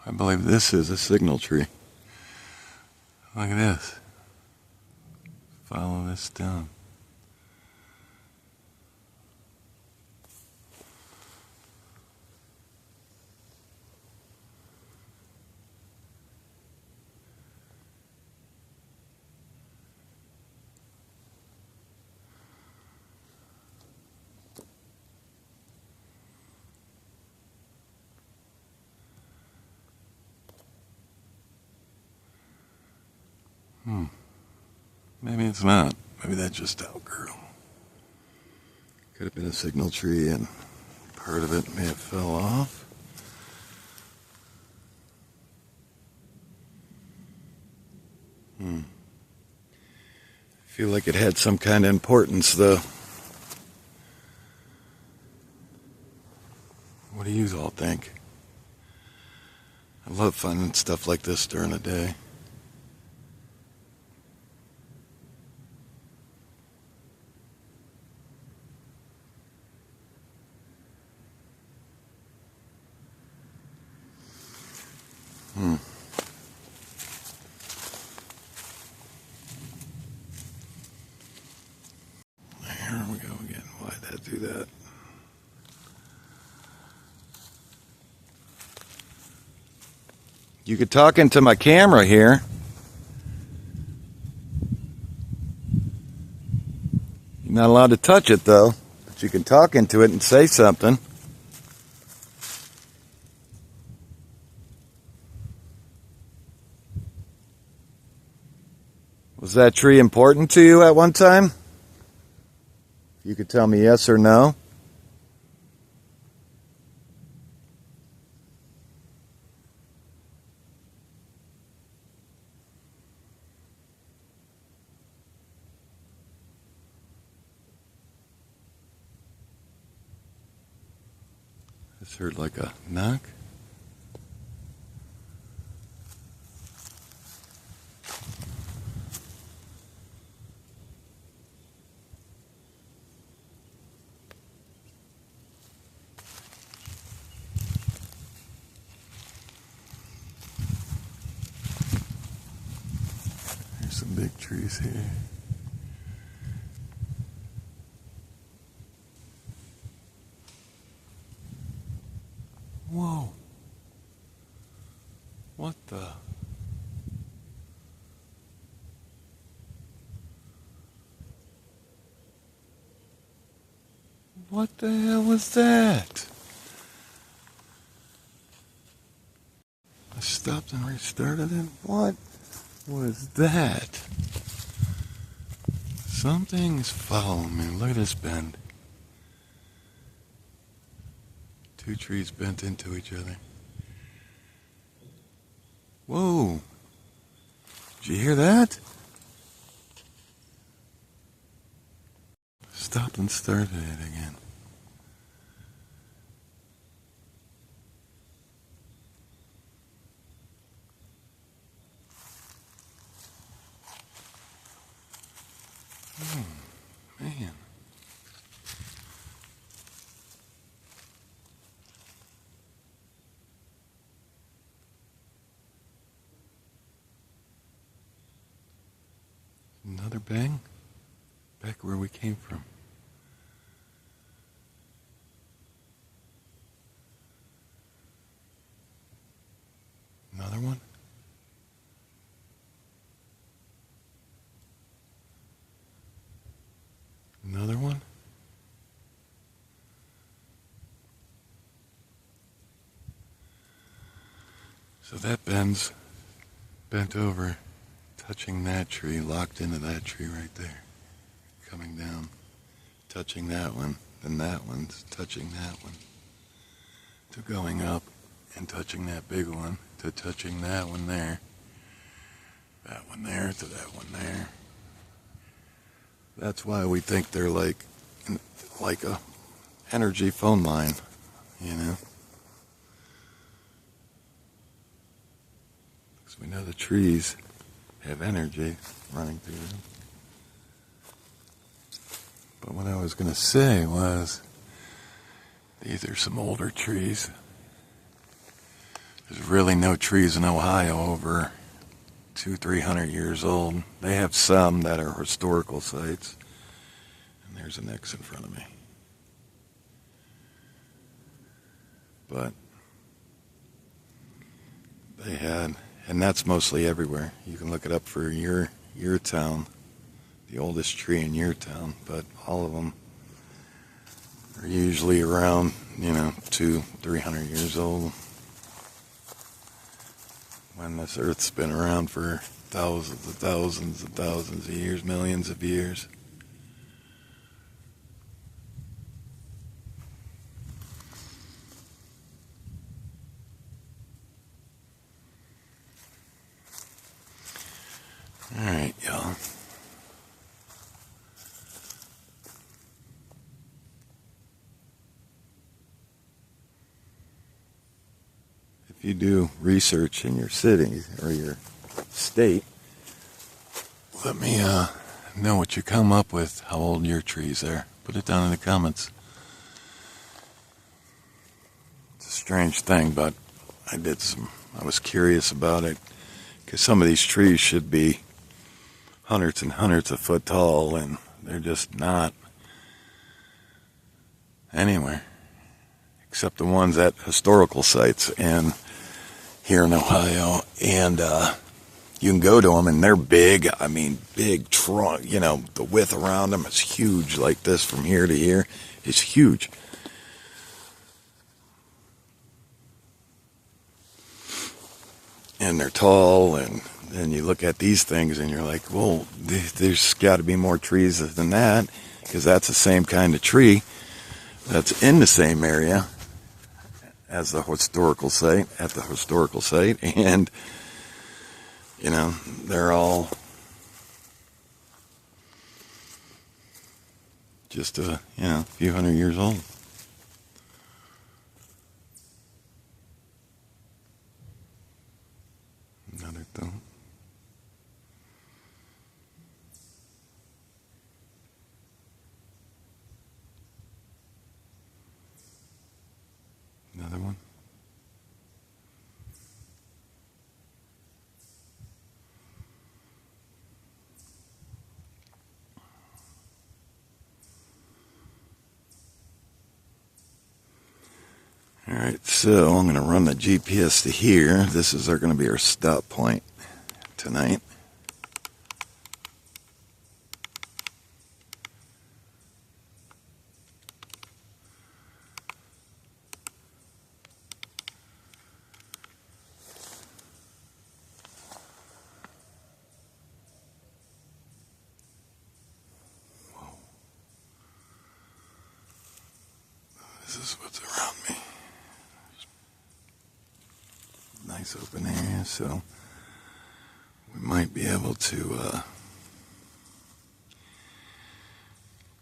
I believe this is a signal tree. Look at this. Follow this down. Maybe it's not. Maybe that just outgrew. Could have been a signal tree and part of it may have fell off. I feel like it had some kind of importance though. What do you all think? I love finding stuff like this during the day. Here we go again. Why'd that do that? You could talk into my camera here. You're not allowed to touch it though, but you can talk into it and say something. Was that tree important to you at one time? You could tell me yes or no. I just heard like a knock. There's some big trees here. Whoa. What the? What the hell was that? I stopped and restarted it. What was that? Something's following me. Look at this bend. Two trees bent into each other. Whoa. Did you hear that? Stopped and started it again. Oh, man. Another bang? Back where we came from. Another one? Another one? So that bent over, touching that tree, locked into that tree right there. Coming down, touching that one, then that one's touching that one. To going up and touching that big one, to touching that one there. That one there, to that one there. That's why we think they're like a energy phone line, you know? Because we know the trees have energy running through them. But what I was going to say was, these are some older trees. There's really no trees in Ohio over 200-300 years old. They have some that are historical sites. And there's an X in front of me. But they had, and that's mostly everywhere. You can look it up for your town, the oldest tree in your town, but all of them are usually around, 200-300 years old. When this earth's been around for thousands of years, millions of years. Alright, y'all. If you do research in your city or your state, let me know what you come up with, how old your trees are. Put it down in the comments. It's a strange thing, but I was curious about it, because some of these trees should be hundreds and hundreds of foot tall, and they're just not anywhere, except the ones at historical sites and here in Ohio. And you can go to them, and they're big. I mean, big trunk. The width around them is huge, like this from here to here. It's huge. And they're tall, and then you look at these things and you're like, well, there's got to be more trees than that, because that's the same kind of tree that's in the same area as the historical site, and they're all just a few hundred years old. Another thing. Another one. Alright, so I'm going to run the GPS to here. This is going to be our stop point tonight. This is what's around me. Nice open area, so we might be able to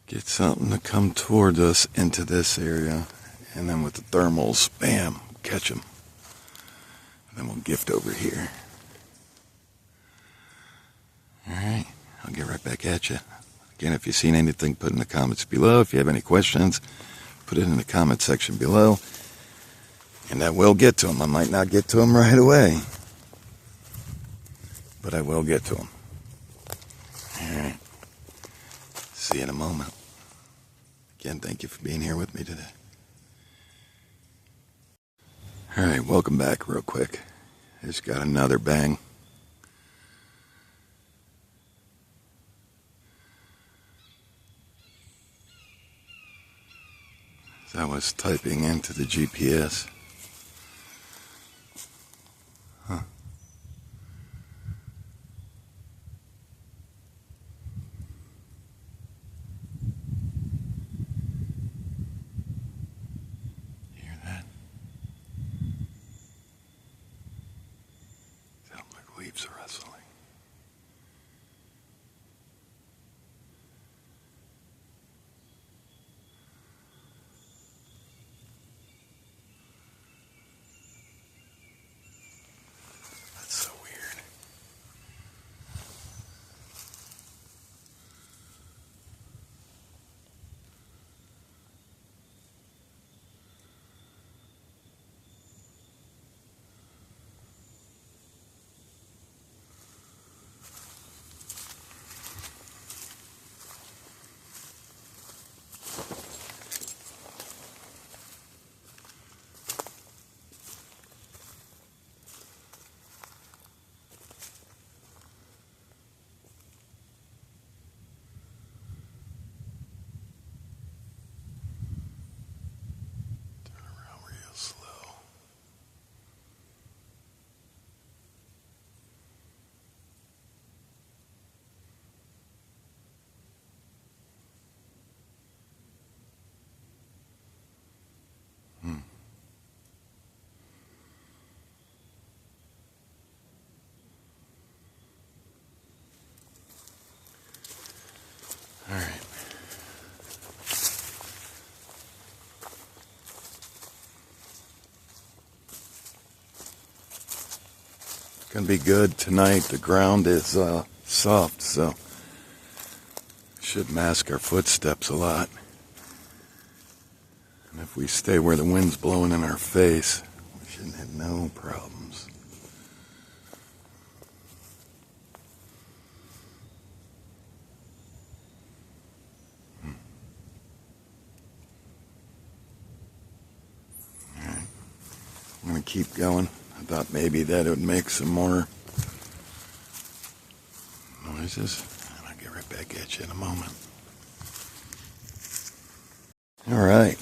get something to come towards us into this area, and then with the thermals, bam, catch them. And then we'll gift over here. Alright, I'll get right back at you. Again, if you've seen anything, put in the comments below. If you have any questions, put it in the comment section below, and I will get to them. I might not get to them right away, but I will get to them. Alright, see you in a moment. Again, thank you for being here with me today. Alright, welcome back real quick. I just got another bang. As I was typing into the GPS. Huh. Hear that? Sounds like leaves are rustling. That's so weird. gonna be good tonight. The ground is soft, so should mask our footsteps a lot. And if we stay where the wind's blowing in our face, we shouldn't have no problems. Alright, I'm gonna keep going. I thought maybe that it would make some more noises. And I'll get right back at you in a moment. Alright.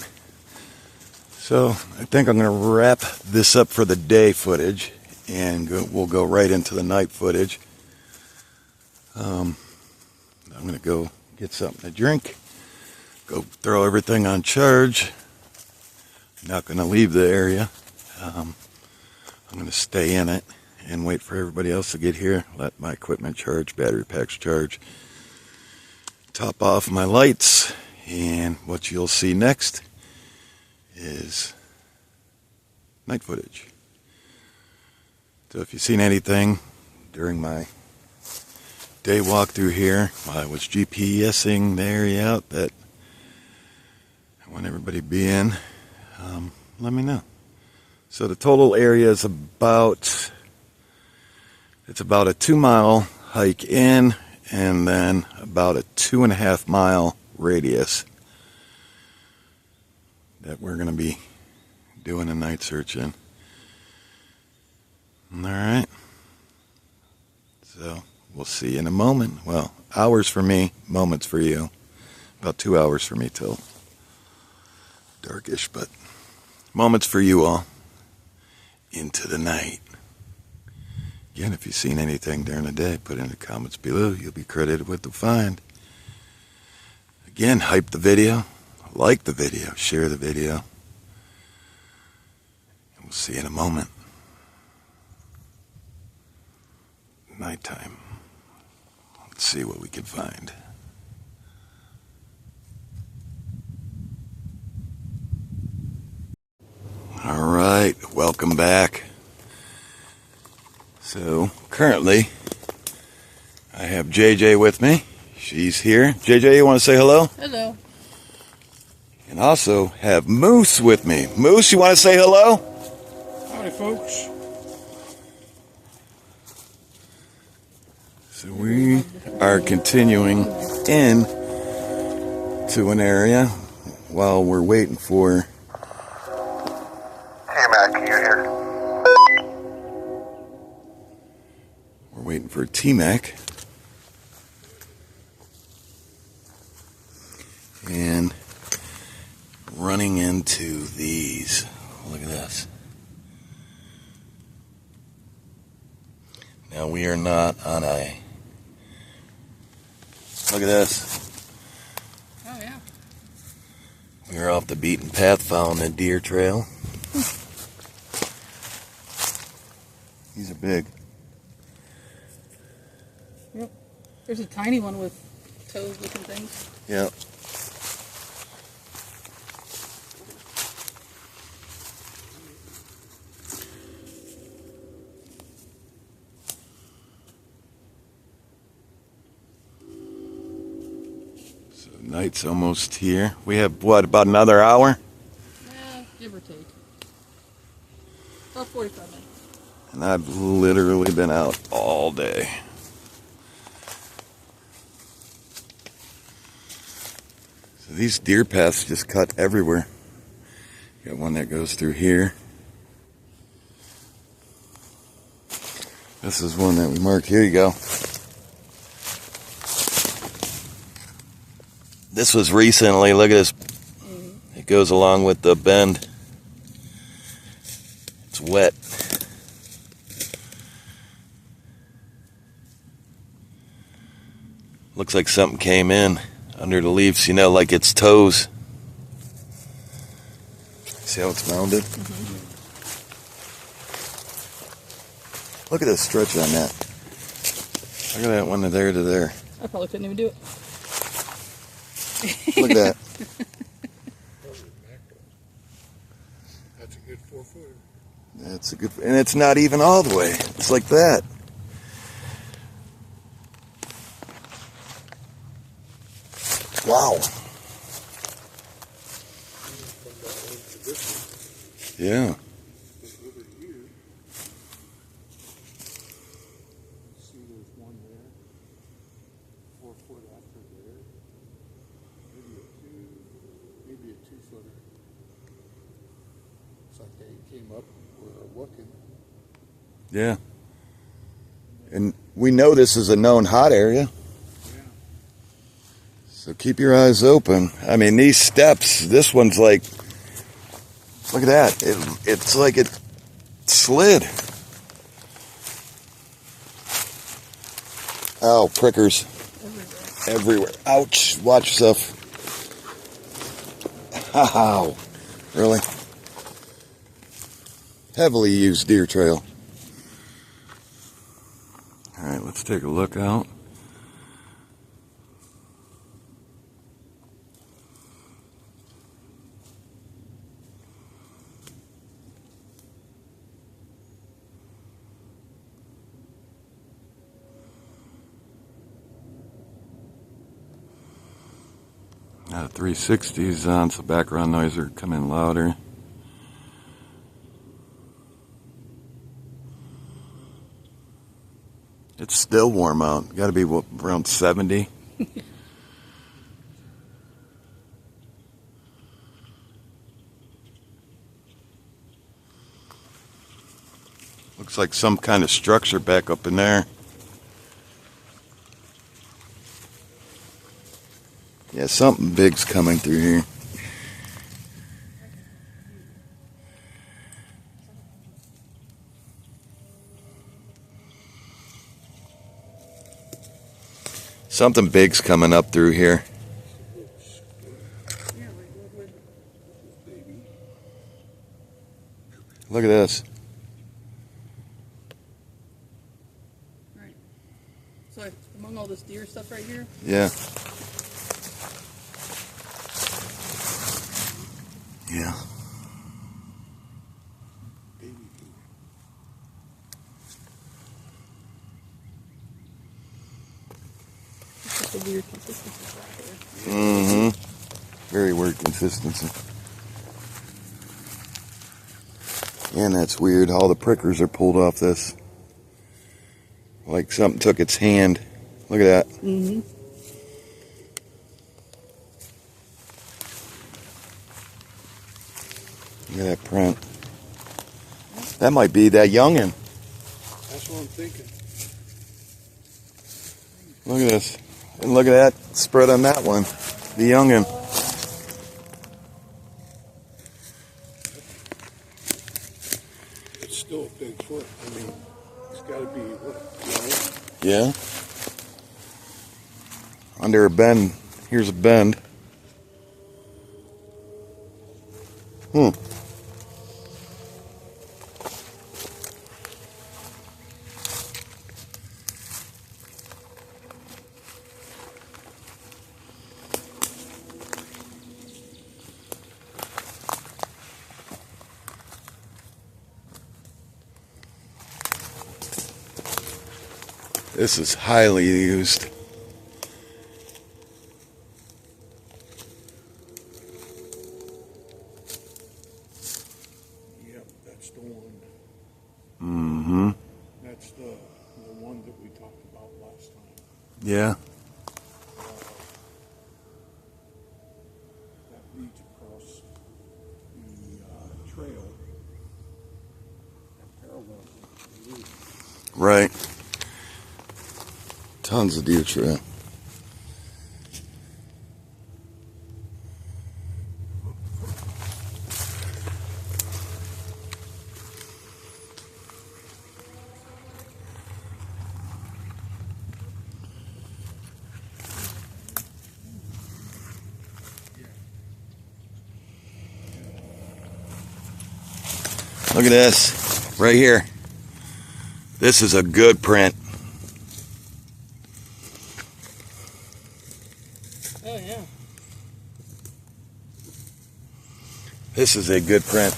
So I think I'm going to wrap this up for the day footage, and we'll go right into the night footage. I'm going to go get something to drink, go throw everything on charge. Not going to leave the area. I'm going to stay in it and wait for everybody else to get here, let my equipment charge, battery packs charge, top off my lights, and what you'll see next is night footage. So if you've seen anything during my day walk through here, while I was GPSing the area out that I want everybody to be in, let me know. So the total area is about a 2-mile hike in, and then about a 2.5-mile radius that we're going to be doing a night search in. Alright. So, we'll see you in a moment. Well, hours for me, moments for you. About 2 hours for me till darkish, but moments for you all. Into the night. Again, if you've seen anything during the day, put it in the comments below. You'll be credited with the find. Again, hype the video. Like the video, share the video, and we'll see you in a moment. Nighttime. Let's see what we can find. Alright, welcome back. So, currently, I have JJ with me. She's here. JJ, you want to say hello? Hello. And also have Moose with me. Moose, you want to say hello? Howdy, folks. So we are continuing in to an area while we're waiting for... Hey, Mac, you here? We're waiting for T-Mac. And running into these. Look at this. Now we are not on a... Look at this. Oh, yeah. We are off the beaten path following a deer trail. These are big. Yep. There's a tiny one with toes looking things. Yep. So night's almost here. We have, what, about another hour? Yeah, give or take. About 45 minutes. And I've literally been out all day. So these deer paths just cut everywhere. Got one that goes through here. This is one that we marked. Here you go. This was recently. Look at this. It goes along with the bend. It's wet. Looks like something came in under the leaves, you know, like its toes. See how it's mounded? Mm-hmm. Look at the stretch on that. Look at that one to there to there. I probably couldn't even do it. Look at that. That's a good 4-footer. That's a good, and it's not even all the way. It's like that. Wow. Yeah. Over here, see there's one there, 4 foot after there, maybe a 2-footer. It's like they came up, were looking. Yeah. And we know this is a known hot area. Yeah. So keep your eyes open. I mean, these steps, this one's like, look at that. It's like it slid. Oh, prickers. Everywhere. Ouch. Watch yourself. Ow. Really? Heavily used deer trail. All right, let's take a look out. Now the 360's on, so background noise are coming louder. It's still warm out. Got to be around 70. Looks like some kind of structure back up in there. Yeah, something big's coming through here. Something big's coming up through here. Look at this. Right. So among all this deer stuff right here, Yeah. Yeah. it's just a weird consistency right here. Mm-hmm. Very weird consistency. And that's weird. All the prickers are pulled off this. Like something took its hand. Look at that. Mm-hmm. Look at that print. That might be that youngin'. That's what I'm thinking. Look at this. And look at that spread on that one. The youngin'. It's still a big foot. I mean, it's got to be, right? Yeah. Under a bend. Here's a bend. This is highly used. Yep, that's the one. Mm-hmm. That's the one that we talked about last time. Yeah. That leads across the trail that parallels the roof. Right. Tons of deer trail. Look at this right here. This is a good print. Oh yeah. This is a good print.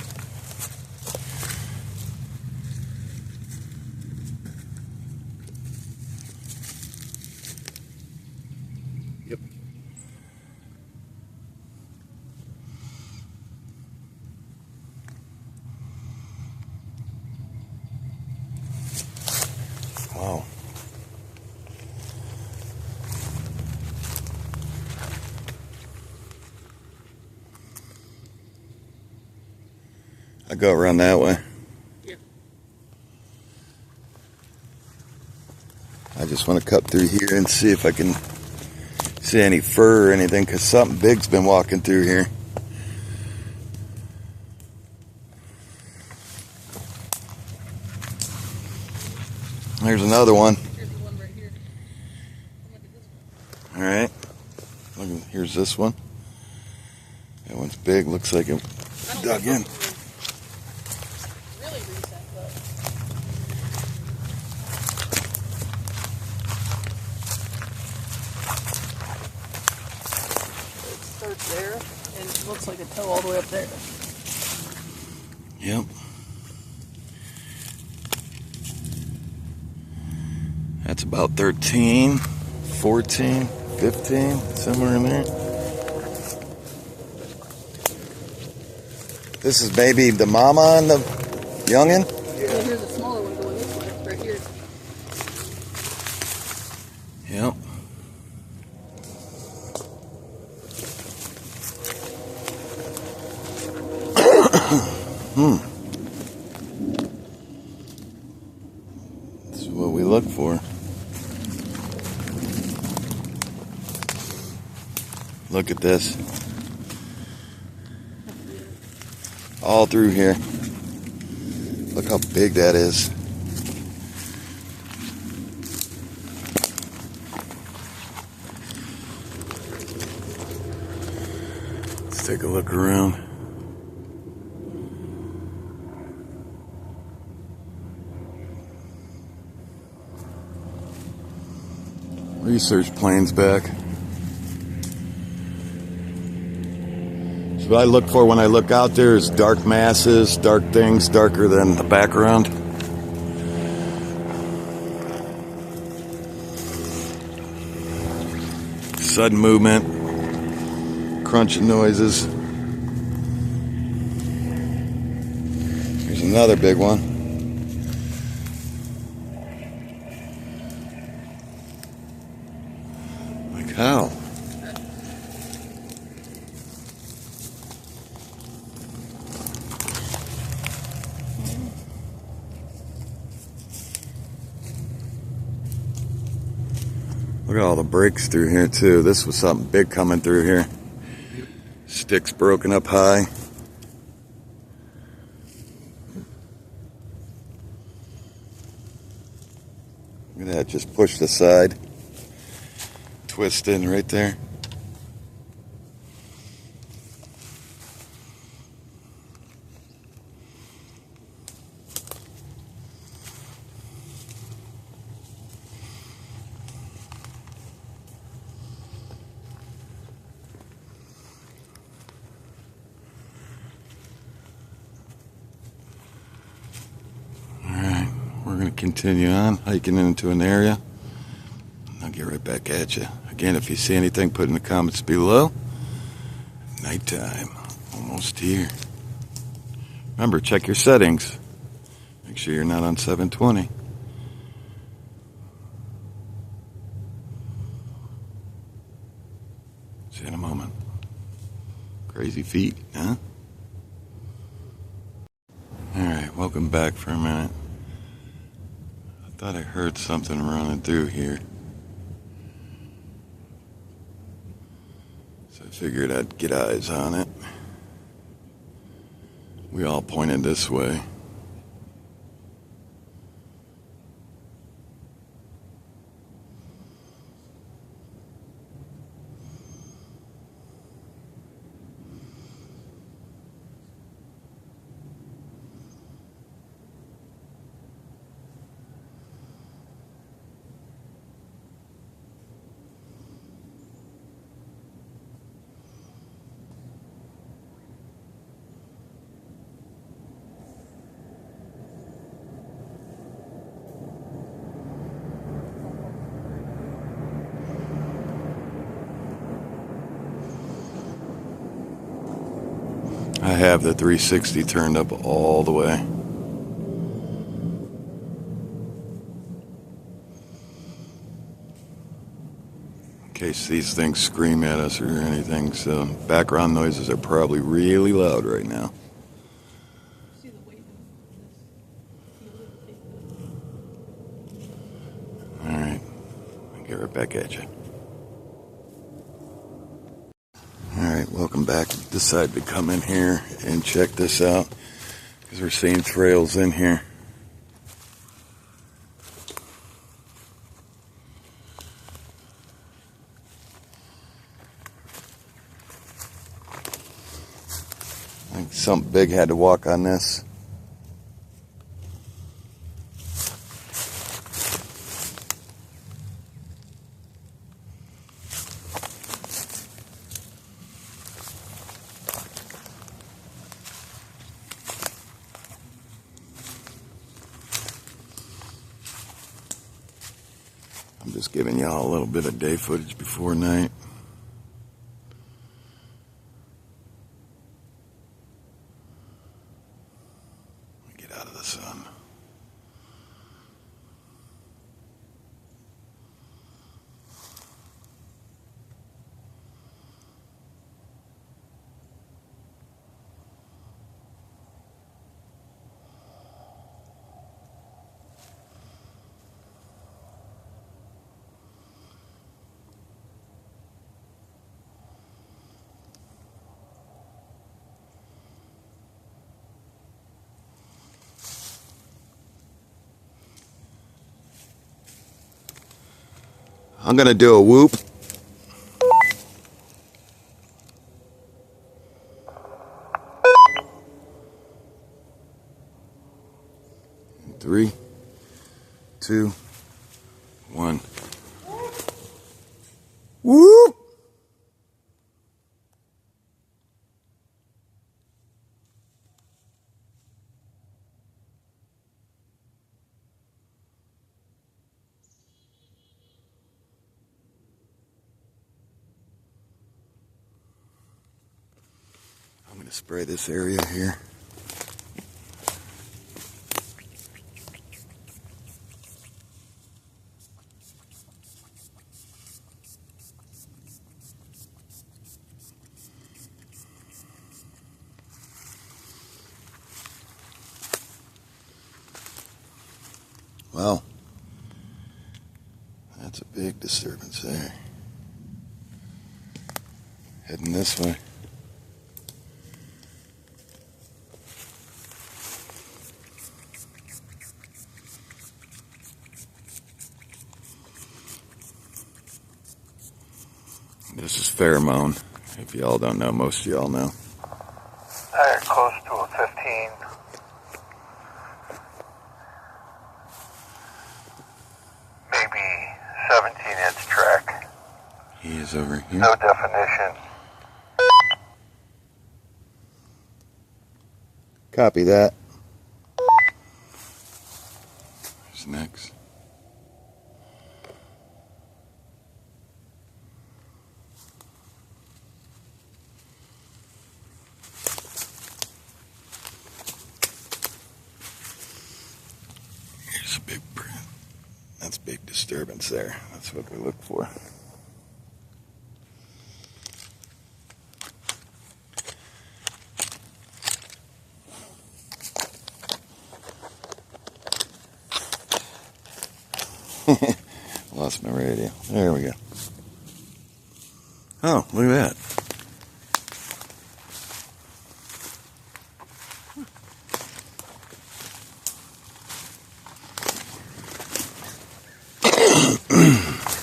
Wow. I go around that way. Yeah. I just want to cut through here and see if I can see any fur or anything, because something big's been walking through here. There's another one. Here's the one right here. Look at this one. All right. Here's this one. That one's big. Looks like it I don't dug think in. this was really recent, but it starts there and it looks like a toe all the way up there. Yep. That's about 13, 14, 15, somewhere in there. This is maybe the mama and the youngin'. Yeah, here's a smaller one going this way, right here. Yep. This is what we look for. Look at this. All through here. Look how big that is. Let's take a look around. Research plane's back. So what I look for when I look out there is dark masses, dark things, darker than the background. Sudden movement, crunching noises. Here's another big one. Like how? Look at all the breaks through here too. This was something big coming through here. Sticks broken up high. Look at that, just pushed aside. Twisting right there. We're going to continue on hiking into an area. I'll get right back at you. Again, if you see anything, put in the comments below. Nighttime. Almost here. Remember, check your settings. Make sure you're not on 720. See you in a moment. Crazy feet, huh? Alright, welcome back for a minute. I thought I heard something running through here. So I figured I'd get eyes on it. We all pointed this way. I have the 360 turned up all the way. In case these things scream at us or anything, so background noises are probably really loud right now. See the weight of this field. Alright, I'll get right back at you. Alright, welcome back. Decided to come in here and check this out because we're seeing trails in here. I think something big had to walk on this. I'm just giving y'all a little bit of day footage before night. Get out of the sun. I'm going to do a whoop. Three, two, one. Whoop! I'm going to spray this area here. Wow. That's a big disturbance there. Heading this way. This is pheromone. If y'all don't know, most of y'all know. Close to a 15. Maybe 17-inch track. He is over here. No definition. Copy that. Who's next? Here's a big print. That's big disturbance there. That's what we look for. Lost my radio. There we go. Oh, look at that.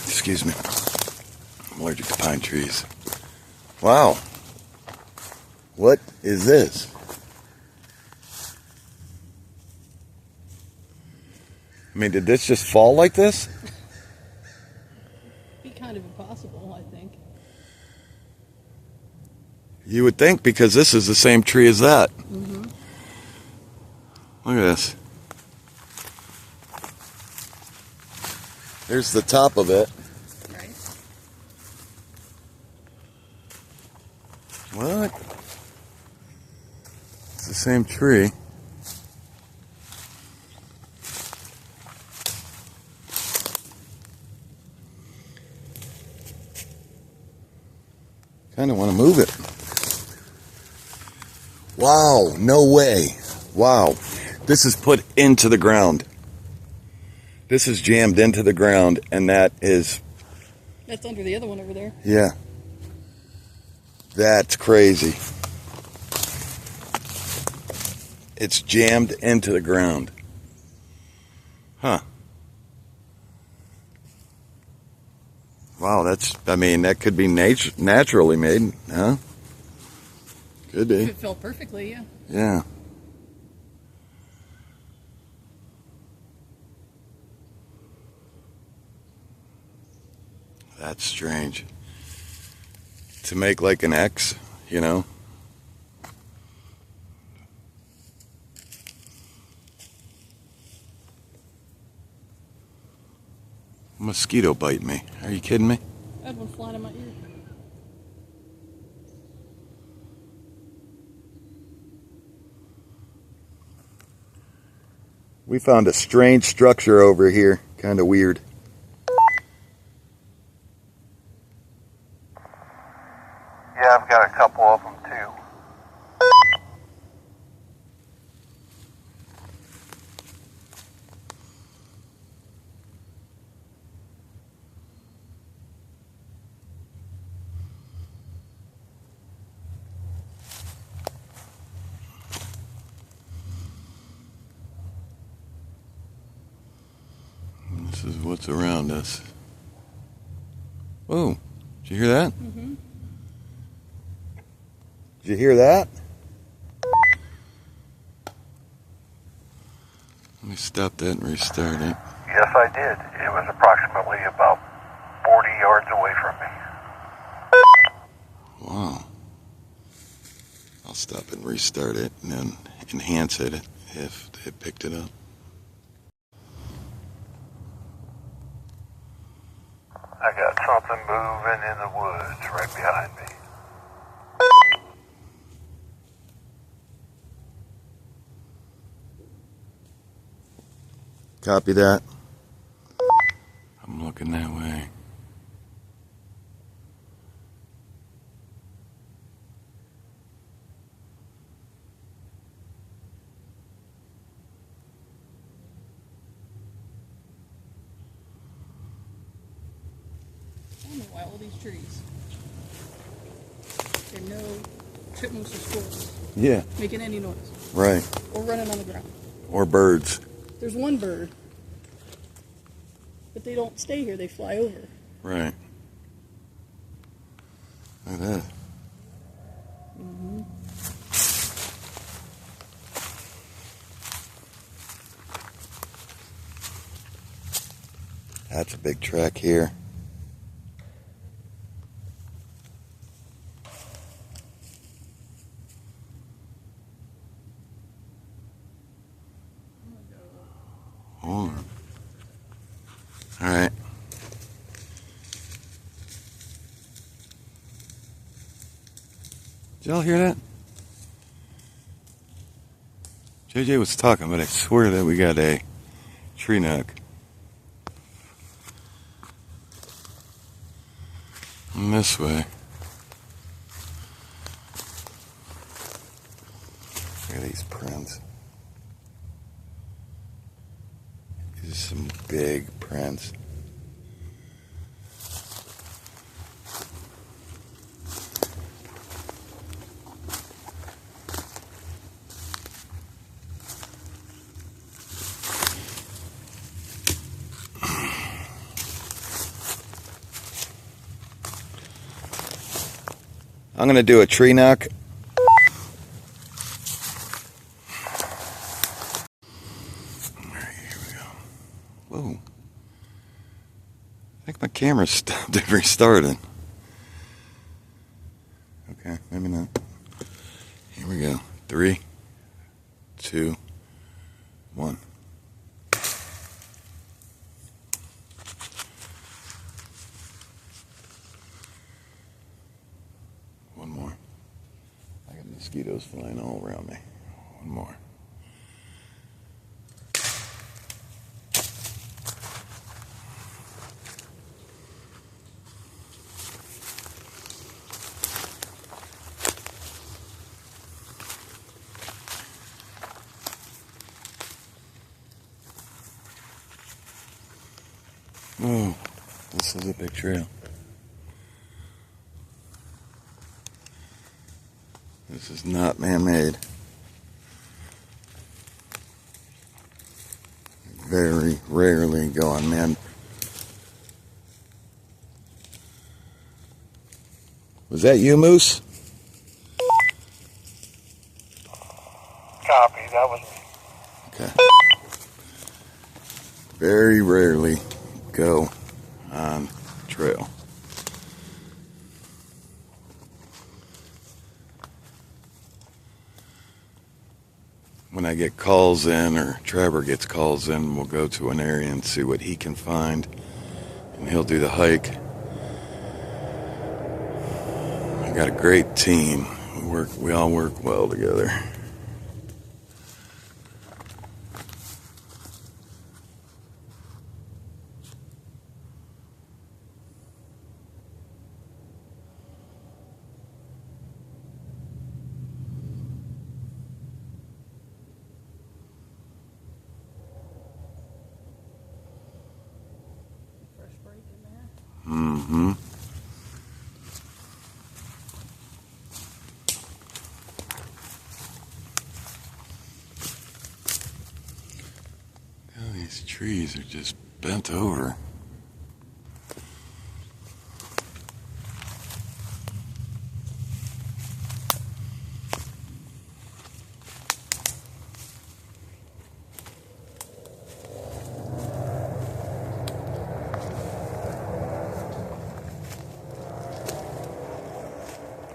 Excuse me. I'm allergic to pine trees. Wow. What is this? I mean, did this just fall like this? Be kind of impossible, I think. You would think, because this is the same tree as that. Mm-hmm. Look at this. There's the top of it. Right. What? It's the same tree. Kind of want to move it. Wow, no way. Wow. This is put into the ground. This is jammed into the ground, and that is... That's under the other one over there. Yeah. That's crazy. It's jammed into the ground. Huh. Wow, that's, I mean, that could be naturally made, huh? Could be. If it fell perfectly, yeah. Yeah. That's strange. To make like an X, you know? Mosquito bite me. Are you kidding me? I had one flying in my ear. We found a strange structure over here. Kind of weird. Yeah, I've got a couple of them too. This is what's around us. Whoa, did you hear that? Mm-hmm. Did you hear that? Let me stop that and restart it. Yes, I did. It was approximately about 40 yards away from me. Wow. I'll stop and restart it and then enhance it if it picked it up. I got something moving in the woods right behind me. Copy that. I'm looking that way. I don't know why all these trees. And no chipmunks or squirrels Yeah, making any noise. right. Or running on the ground. Or birds. There's one bird. But they don't stay here, they fly over. Right. Look at that. Mm-hmm. That's a big track here. Hold on. All right. Did y'all hear that? JJ was talking, but I swear that we got a tree knock. And this way. Look at these prints. These are some big prints. I'm going to do a tree knock. Alright, here we go. Whoa. I think my camera stopped and restarted. Okay, maybe not. Here we go. 3, 2, 1. One more. I got mosquitoes flying all around me. One more. Oh, this is a big trail. This is not man-made. Very rarely go on man. Was that you, Moose? Copy, that was me. Okay. Very rarely go on trail. When I get calls in, or Trevor gets calls in, we'll go to an area and see what he can find, and he'll do the hike. I got a great team. We all work well together. Fresh break in there. Mm-hmm. Oh, these trees are just bent over.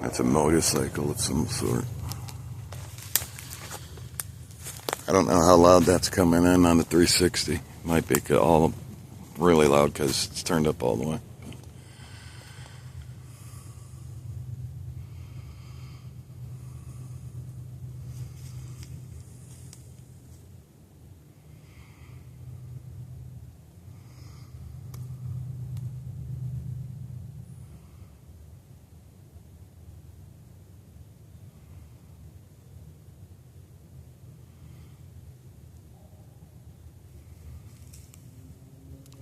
That's a motorcycle of some sort. I don't know how loud that's coming in on the 360. Might be all really loud because it's turned up all the way.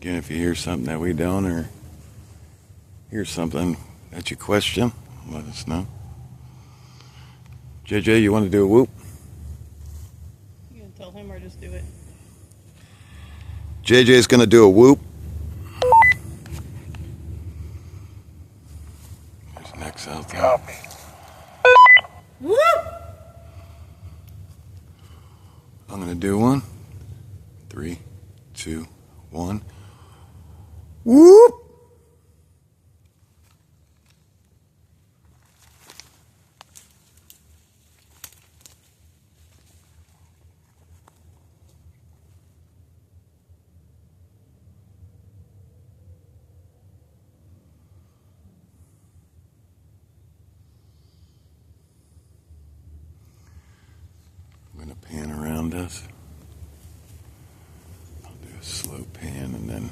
Again, if you hear something that we don't, or hear something that you question, let us know. JJ, you want to do a whoop? You gonna tell him or just do it? JJ's going to do a whoop. There's an X out there. Copy. Whoop! I'm going to do one. 3, 2, 1. Whoop! I'm going to pan around us. I'll do a slow pan and then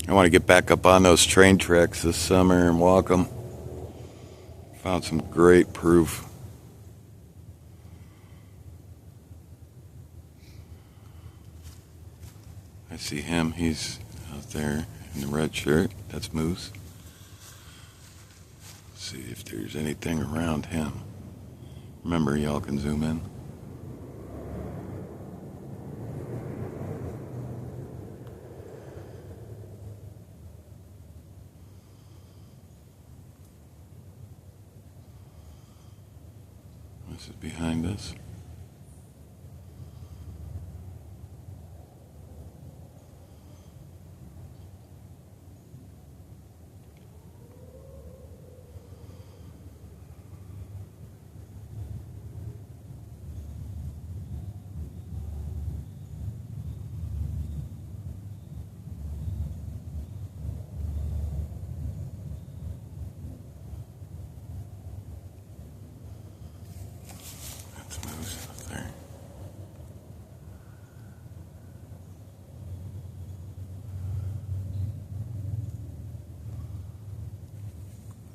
I want to get back up on those train tracks this summer and walk them. Found some great proof. I see him. He's out there in the red shirt. That's Moose. See if there's anything around him. Remember, y'all can zoom in. This is behind us.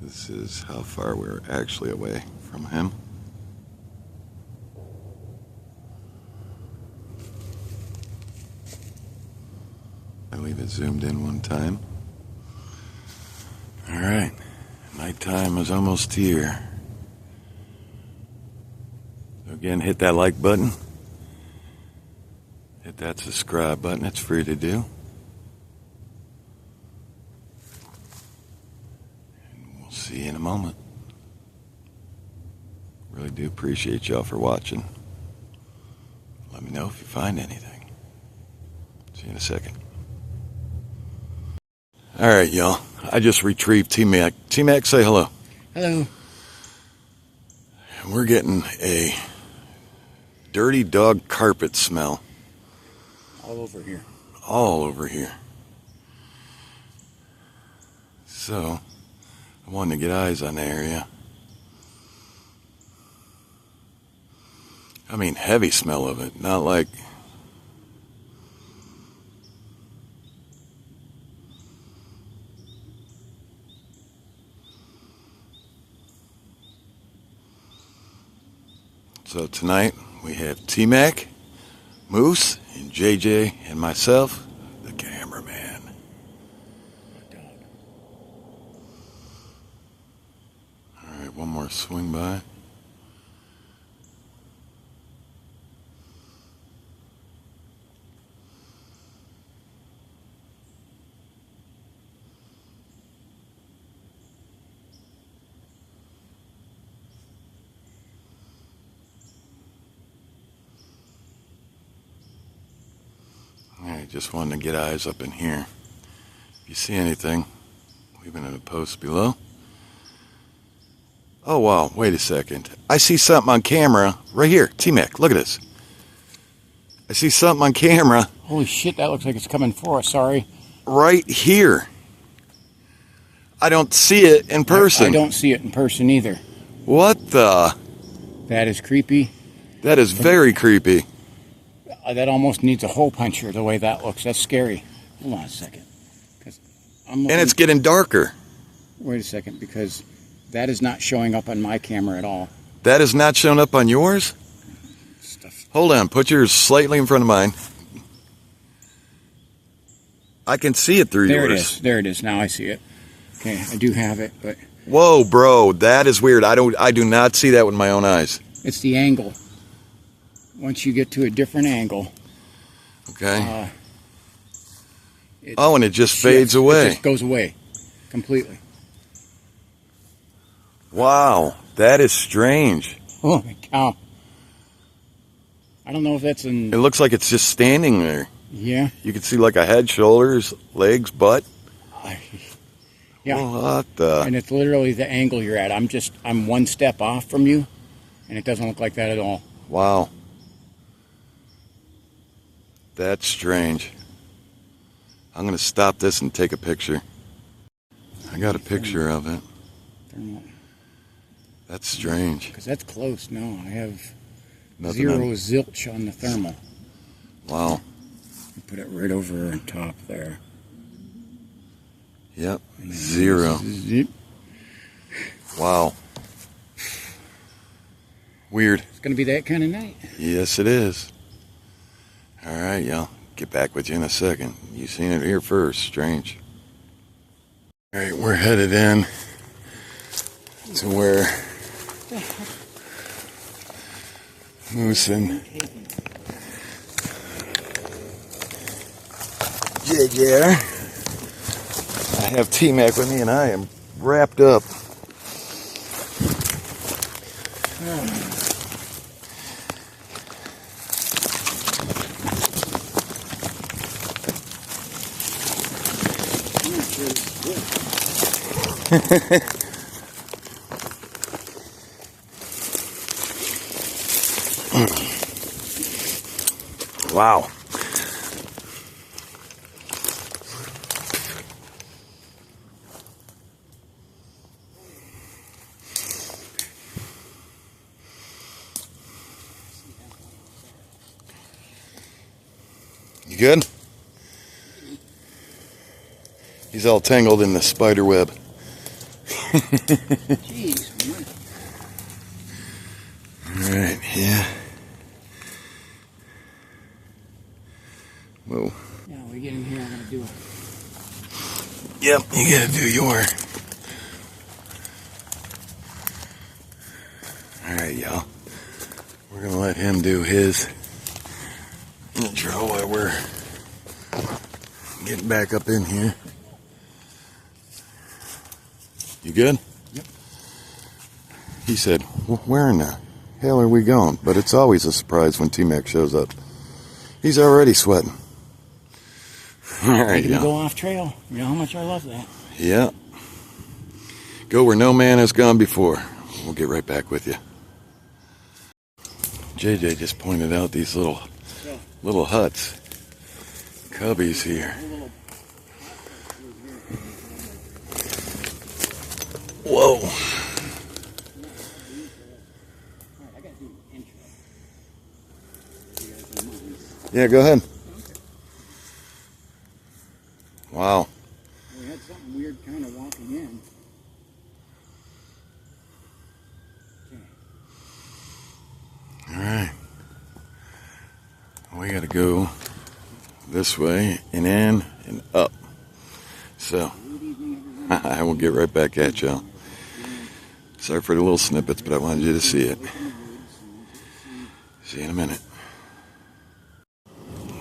This is how far we're actually away from him. I leave it zoomed in one time. All right, nighttime is almost here. So again, hit that like button. Hit that subscribe button. It's free to do. And we'll see you in a moment. Really do appreciate y'all for watching. Let me know if you find anything. See you in a second. All right, y'all. I just retrieved T-Mac. T-Mac, say hello. Hello. We're getting a dirty dog carpet smell. All over here. All over here. So, I wanted to get eyes on the area. I mean, heavy smell of it, not like... So tonight we have T-Mac, Moose, and JJ, and myself, the cameraman. Alright, one more swing by. Alright, just wanted to get eyes up in here. If you see anything, leave it in the post below. Oh wow, wait a second. I see something on camera right here. T-Mac, look at this. I see something on camera Holy shit, that looks like it's coming for us. Sorry. right here. I don't see it in person. I don't see it in person either. What the? That is creepy. That is very creepy. That almost needs a hole puncher the way that looks. That's scary. Hold on a second. 'Cause I'm looking, And it's getting darker. wait a second, because that is not showing up on my camera at all. That is not showing up on yours? Stuff. Hold on, put yours slightly in front of mine. I can see it through There yours. it is. There it is. Now I see it. Okay, I do have it, but Whoa, bro, that is weird. I do not see that with my own eyes. it's the angle. Once you get to a different angle, Okay. it Oh, and it just shifts. fades away. It just goes away completely. Wow, that is strange. Oh my cow! I don't know if that's It looks like it's just standing there. yeah. You can see like a head, shoulders, legs, butt. Yeah. What the? And it's literally the angle you're at. I'm one step off from you, and it doesn't look like that at all. Wow. That's strange. I'm going to stop this and take a picture. I got a picture of it. That's strange. Because that's close. No, I have Nothing zero on- zilch on the thermal. Wow. Put it right over on top there. Yep. And then Zero. Zip. Wow. Weird. It's going to be that kind of night. Yes, it is. All right, y'all. Get back with you in a second. You seen it here first. Strange. All right, we're headed in to where Moose and JJ are. I have T-Mac with me and I am wrapped up. Wow. You good? He's all tangled in the spider web. Jeez, man. Alright, yeah. Whoa. Yeah, when we get in here, I'm gonna do it. Yep, you gotta do your. Alright, y'all. We're gonna let him do his intro while we're getting back up in here. You good? Yep. He said, where in the hell are we going? But it's always a surprise when T-Mac shows up. He's already sweating. Alright, We're gonna go y'all. off trail. You know how much I love that. Yeah. Go where no man has gone before. We'll get right back with you. JJ just pointed out these little huts. Cubbies here. Whoa. I gotta do an intro. Yeah, go ahead. Wow. We had something weird kind of walking in. All right. We got to go this way and in and up. So, I will get right back at y'all. Sorry for the little snippets, but I wanted you to see it. See you in a minute.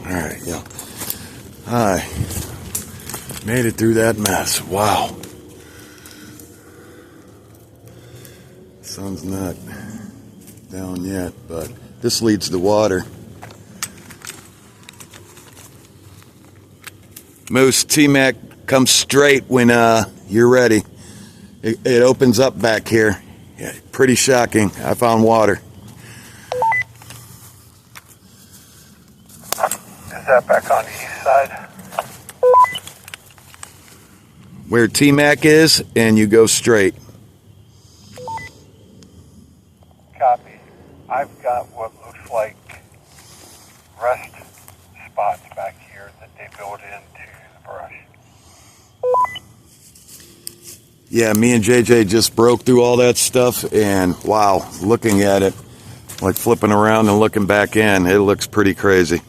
All right, y'all. Hi. Made it through that mess. Wow. Sun's not down yet, but this leads to water. Moose, T-Mac, come straight when you're ready. It opens up back here. Yeah, pretty shocking. I found water. Is that back on the east side? Where T-Mac is, and you go straight. Copy. I've got what looks like rest spots back here that they built into the brush. Yeah, me and JJ just broke through all that stuff, and wow, looking at it, like flipping around and looking back in, it looks pretty crazy.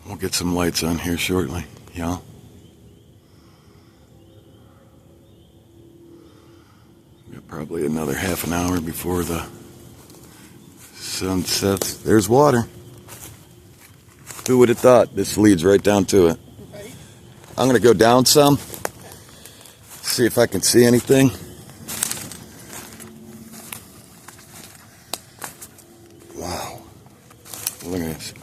We'll get some lights on here shortly, y'all. Got probably another half an hour before the sun sets. There's water. Who would have thought this leads right down to it? Right? I'm going to go down some, see if I can see anything. Wow. Look at this.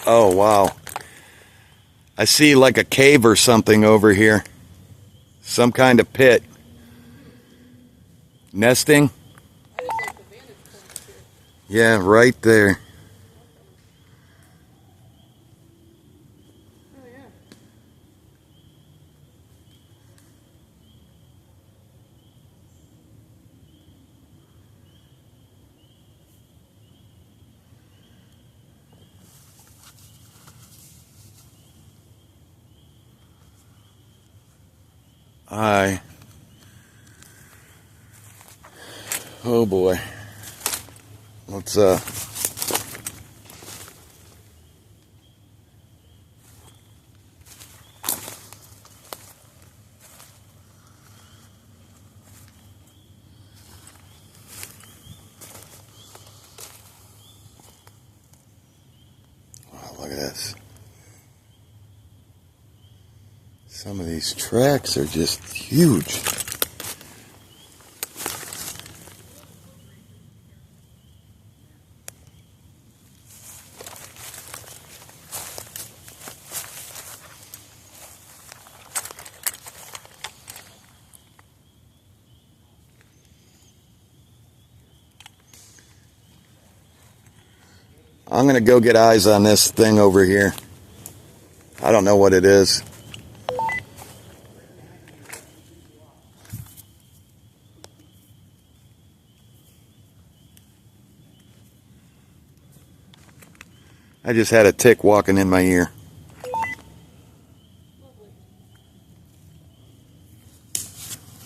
Oh, wow. I see like a cave or something over here. Some kind of pit. Nesting? I just like the vantage point here. Yeah, right there. Oh, yeah. Oh boy. Let's Look at this. Some of these tracks are just huge. I'm going to go get eyes on this thing over here. I don't know what it is. I just had a tick walking in my ear.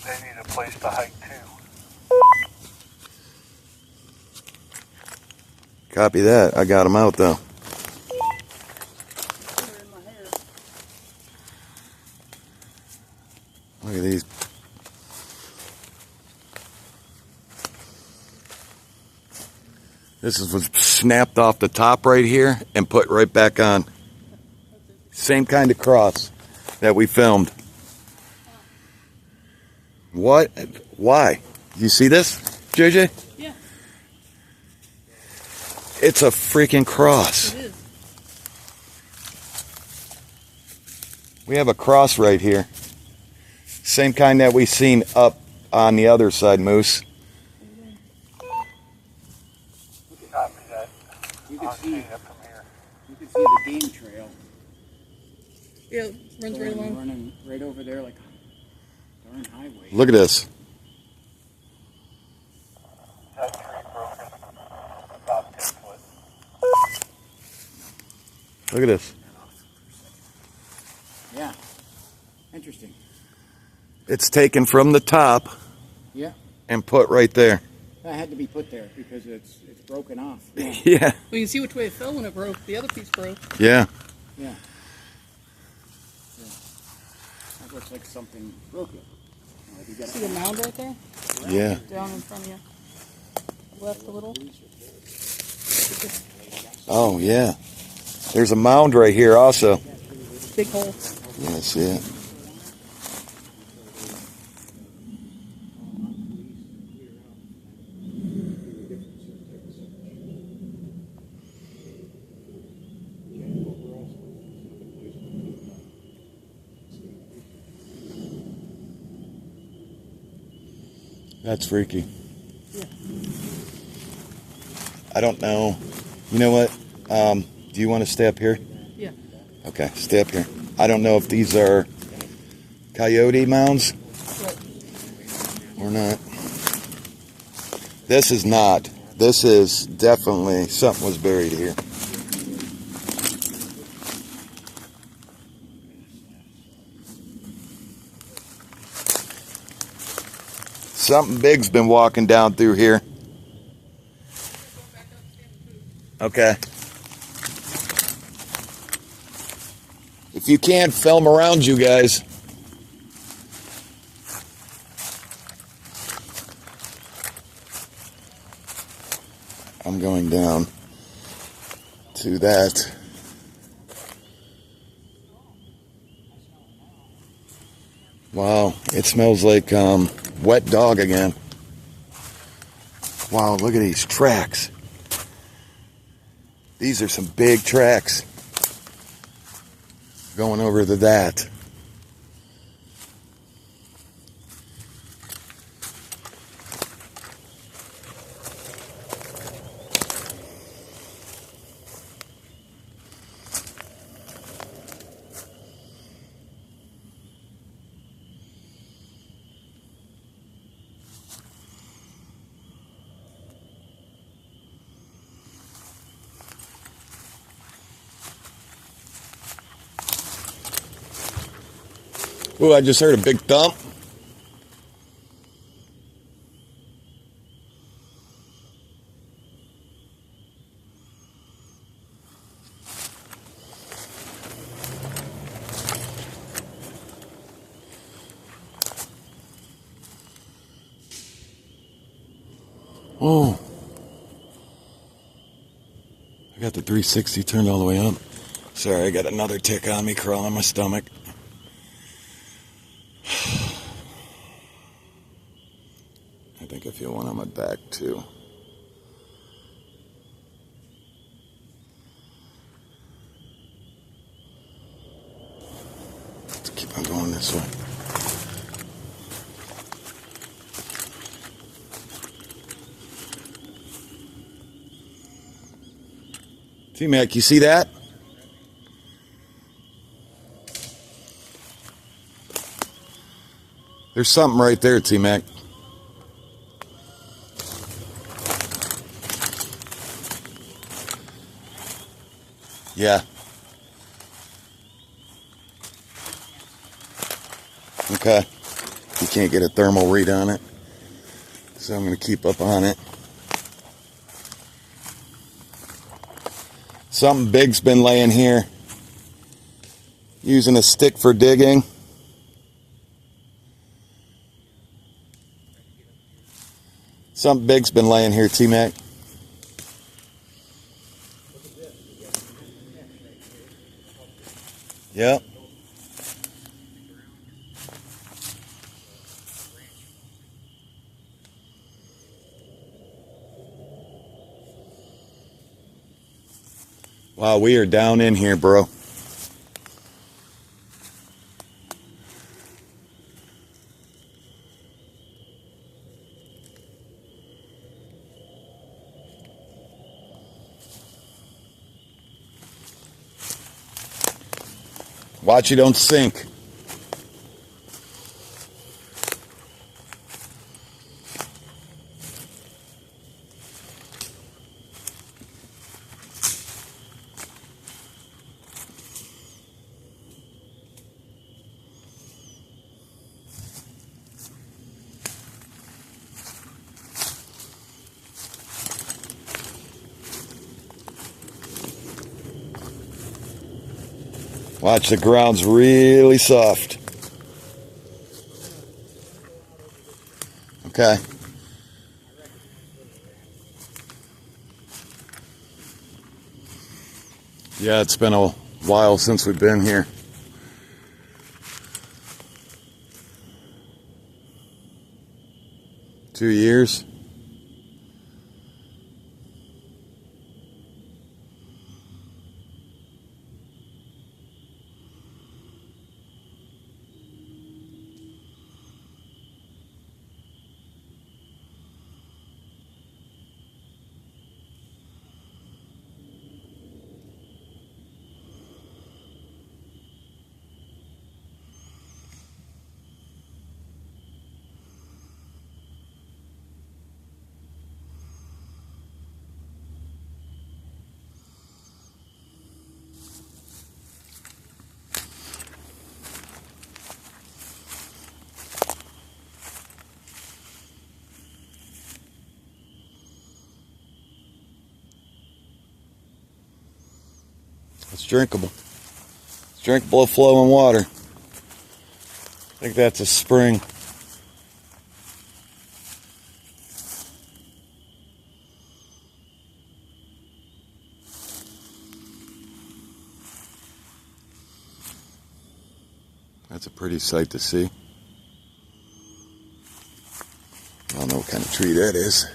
They need a place to hike too. Copy that. I got them out though. They're in my hair. Look at these. This was snapped off the top right here and put right back on. Same kind of cross that we filmed. What? Why? You see this, JJ? Yeah, It's a freaking cross. it is. We have a cross right here. Same kind that we seen up on the other side, Moose. Copy that. You I'll can see see, it from here. you can see the game trail Yeah, it runs right along. running right over there like a darn highway. Look at this. That tree broken about 10 foot. Look at this. Yeah. Interesting. It's taken from the top Yeah. and put right there. That had to be put there because it's broken off. Yeah. Yeah. Well, you can see which way it fell when it broke. The other piece broke. Yeah. Yeah. That looks like something broken. You got See the mound right there? Yeah. Down in front of you. Left a little. Oh, yeah. There's a mound right here also. Big hole. Yeah, I see it. That's freaky. Yeah. I don't know. You know what? Do you want to stay up here? Yeah. Okay, stay up here. I don't know if these are coyote mounds Right. or not. This is not. This is definitely something was buried here. Something big's been walking down through here. Okay. If you can, film around you guys. I'm going down to that. Wow, it smells like wet dog again. Wow, look at these tracks. These are some big tracks going over to that. Ooh, I just heard a big thump. Oh. I got the 360 turned all the way up. Sorry, I got another tick on me crawling my stomach. I think I feel one on my back too. Let's keep on going this way. T-Mac, you see that? There's something right there, T-Mac. Yeah. Okay. You can't get a thermal read on it, so I'm going to keep up on it. Something big's been laying here. Using a stick for digging. Something big's been laying here, T-Mac. Yep. Wow, we are down in here, bro. Watch you don't sink. Watch, the ground's really soft. Okay. Yeah, it's been a while since we've been here. Two years. It's drinkable. It's drinkable of flowing water. I think that's a spring. That's a pretty sight to see. I don't know what kind of tree that is.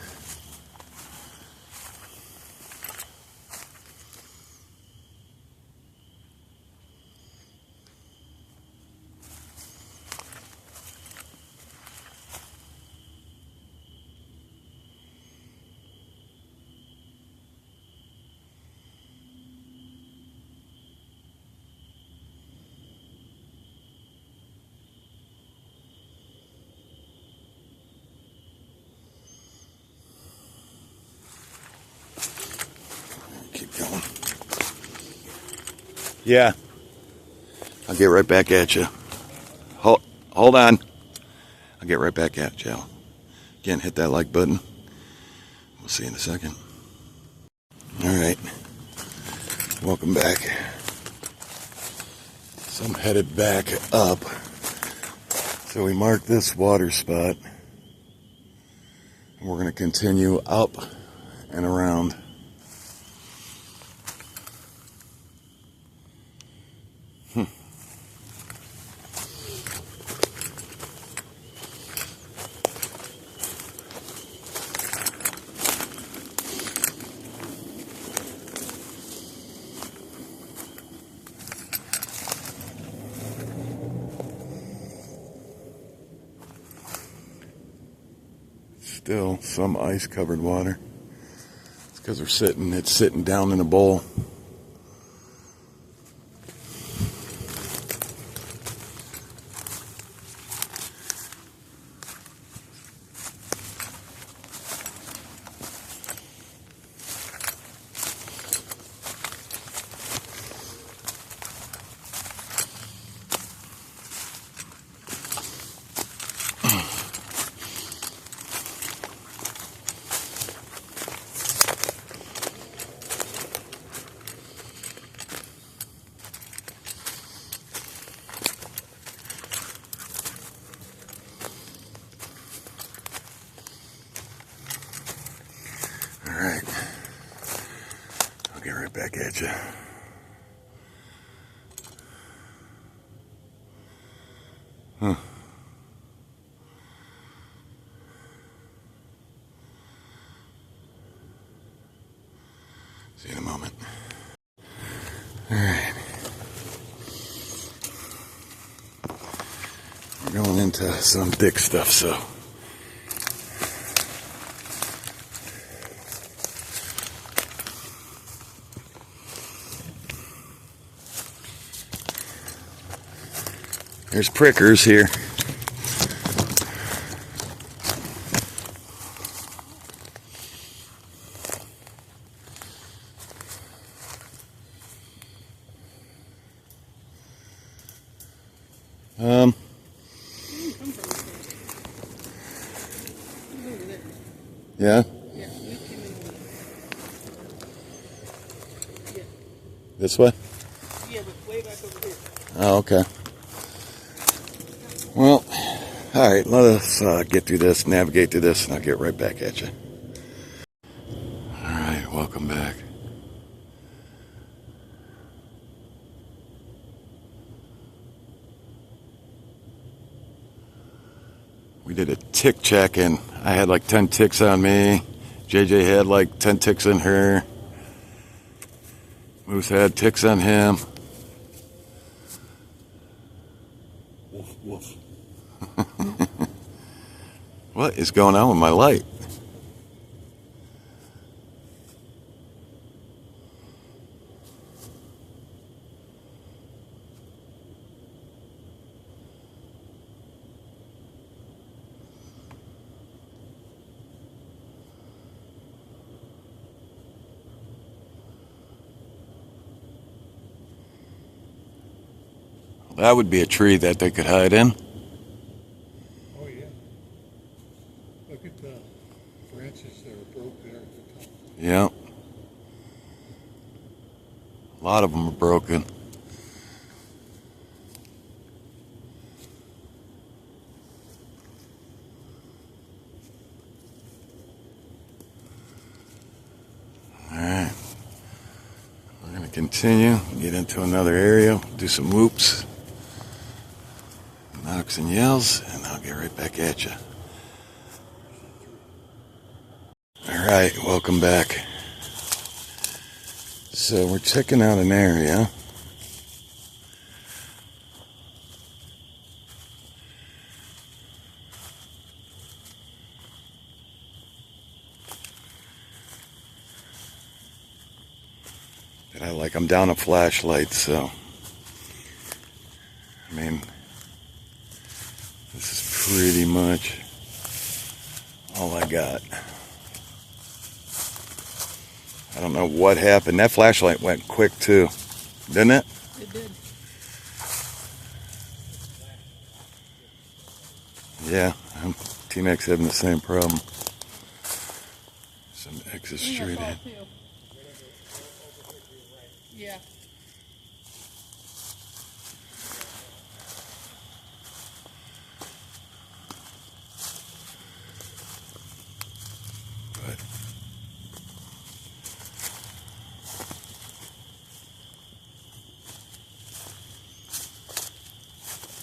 Keep going. Yeah. I'll get right back at you. Hold on. I'll get right back at you. Again, hit that like button. We'll see you in a second. All right. Welcome back. So I'm headed back up. So we marked this water spot. And we're going to continue up and around. still some ice-covered water. It's because it's sitting down in a bowl. Alright, I'll get right back at you. Huh. See you in a moment. Alright. We're going into some thick stuff, so. There's prickers here. Yeah? Yeah, you came in with it. Yeah. This way? Yeah, but way back over here. Oh, okay. Well, alright, let us get through this, navigate through this, and I'll get right back at you. Alright, welcome back. We did a tick check, and I had like 10 ticks on me. JJ had like 10 ticks on her. Moose had ticks on him. Woof, woof. What is going on with my light? That would be a tree that they could hide in. Oh, yeah. Look at the branches that are broke there at the top. Yeah. A lot of them are broken. Alright. We're going to continue, get into another area, do some whoops, knocks and yells, and I'll get right back at you. Alright, welcome back. So we're checking out an area. That I like. I'm down a flashlight, so I mean, this is pretty much all I got. I don't know what happened. That flashlight went quick too, didn't it? It did. Yeah, Team X having the same problem. Some X is straight in. Yeah. But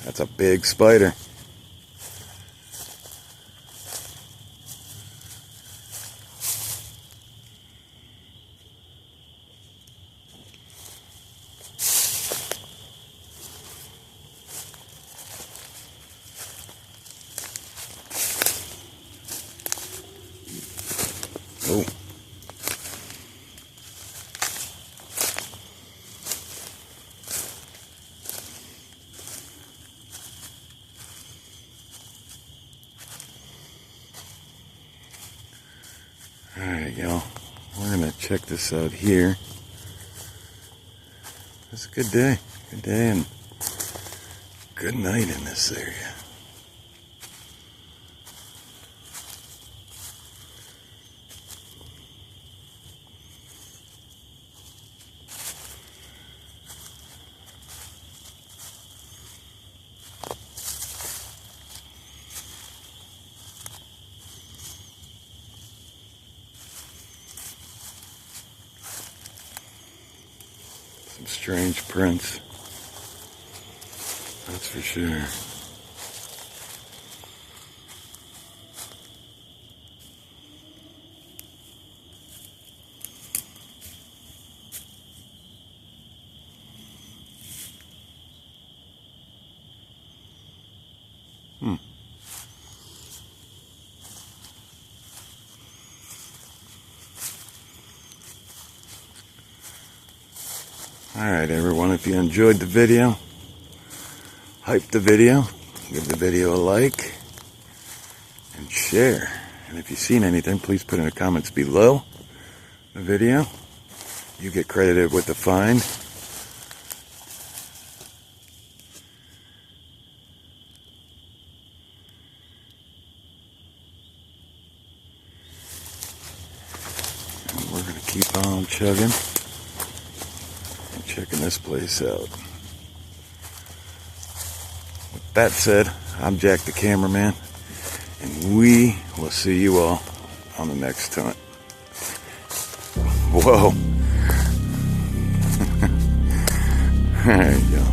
that's a big spider. y'all. We're gonna check this out here. It's a good day. Good day and good night in this area. Some strange prints. That's for sure. Alright everyone, if you enjoyed the video, hype the video, give the video a like, and share. And if you've seen anything, please put in the comments below the video. You get credited with the find. And we're going to keep on chugging. Checking this place out. With that said, I'm Jack the cameraman, and we will see you all on the next hunt. Whoa. There you go.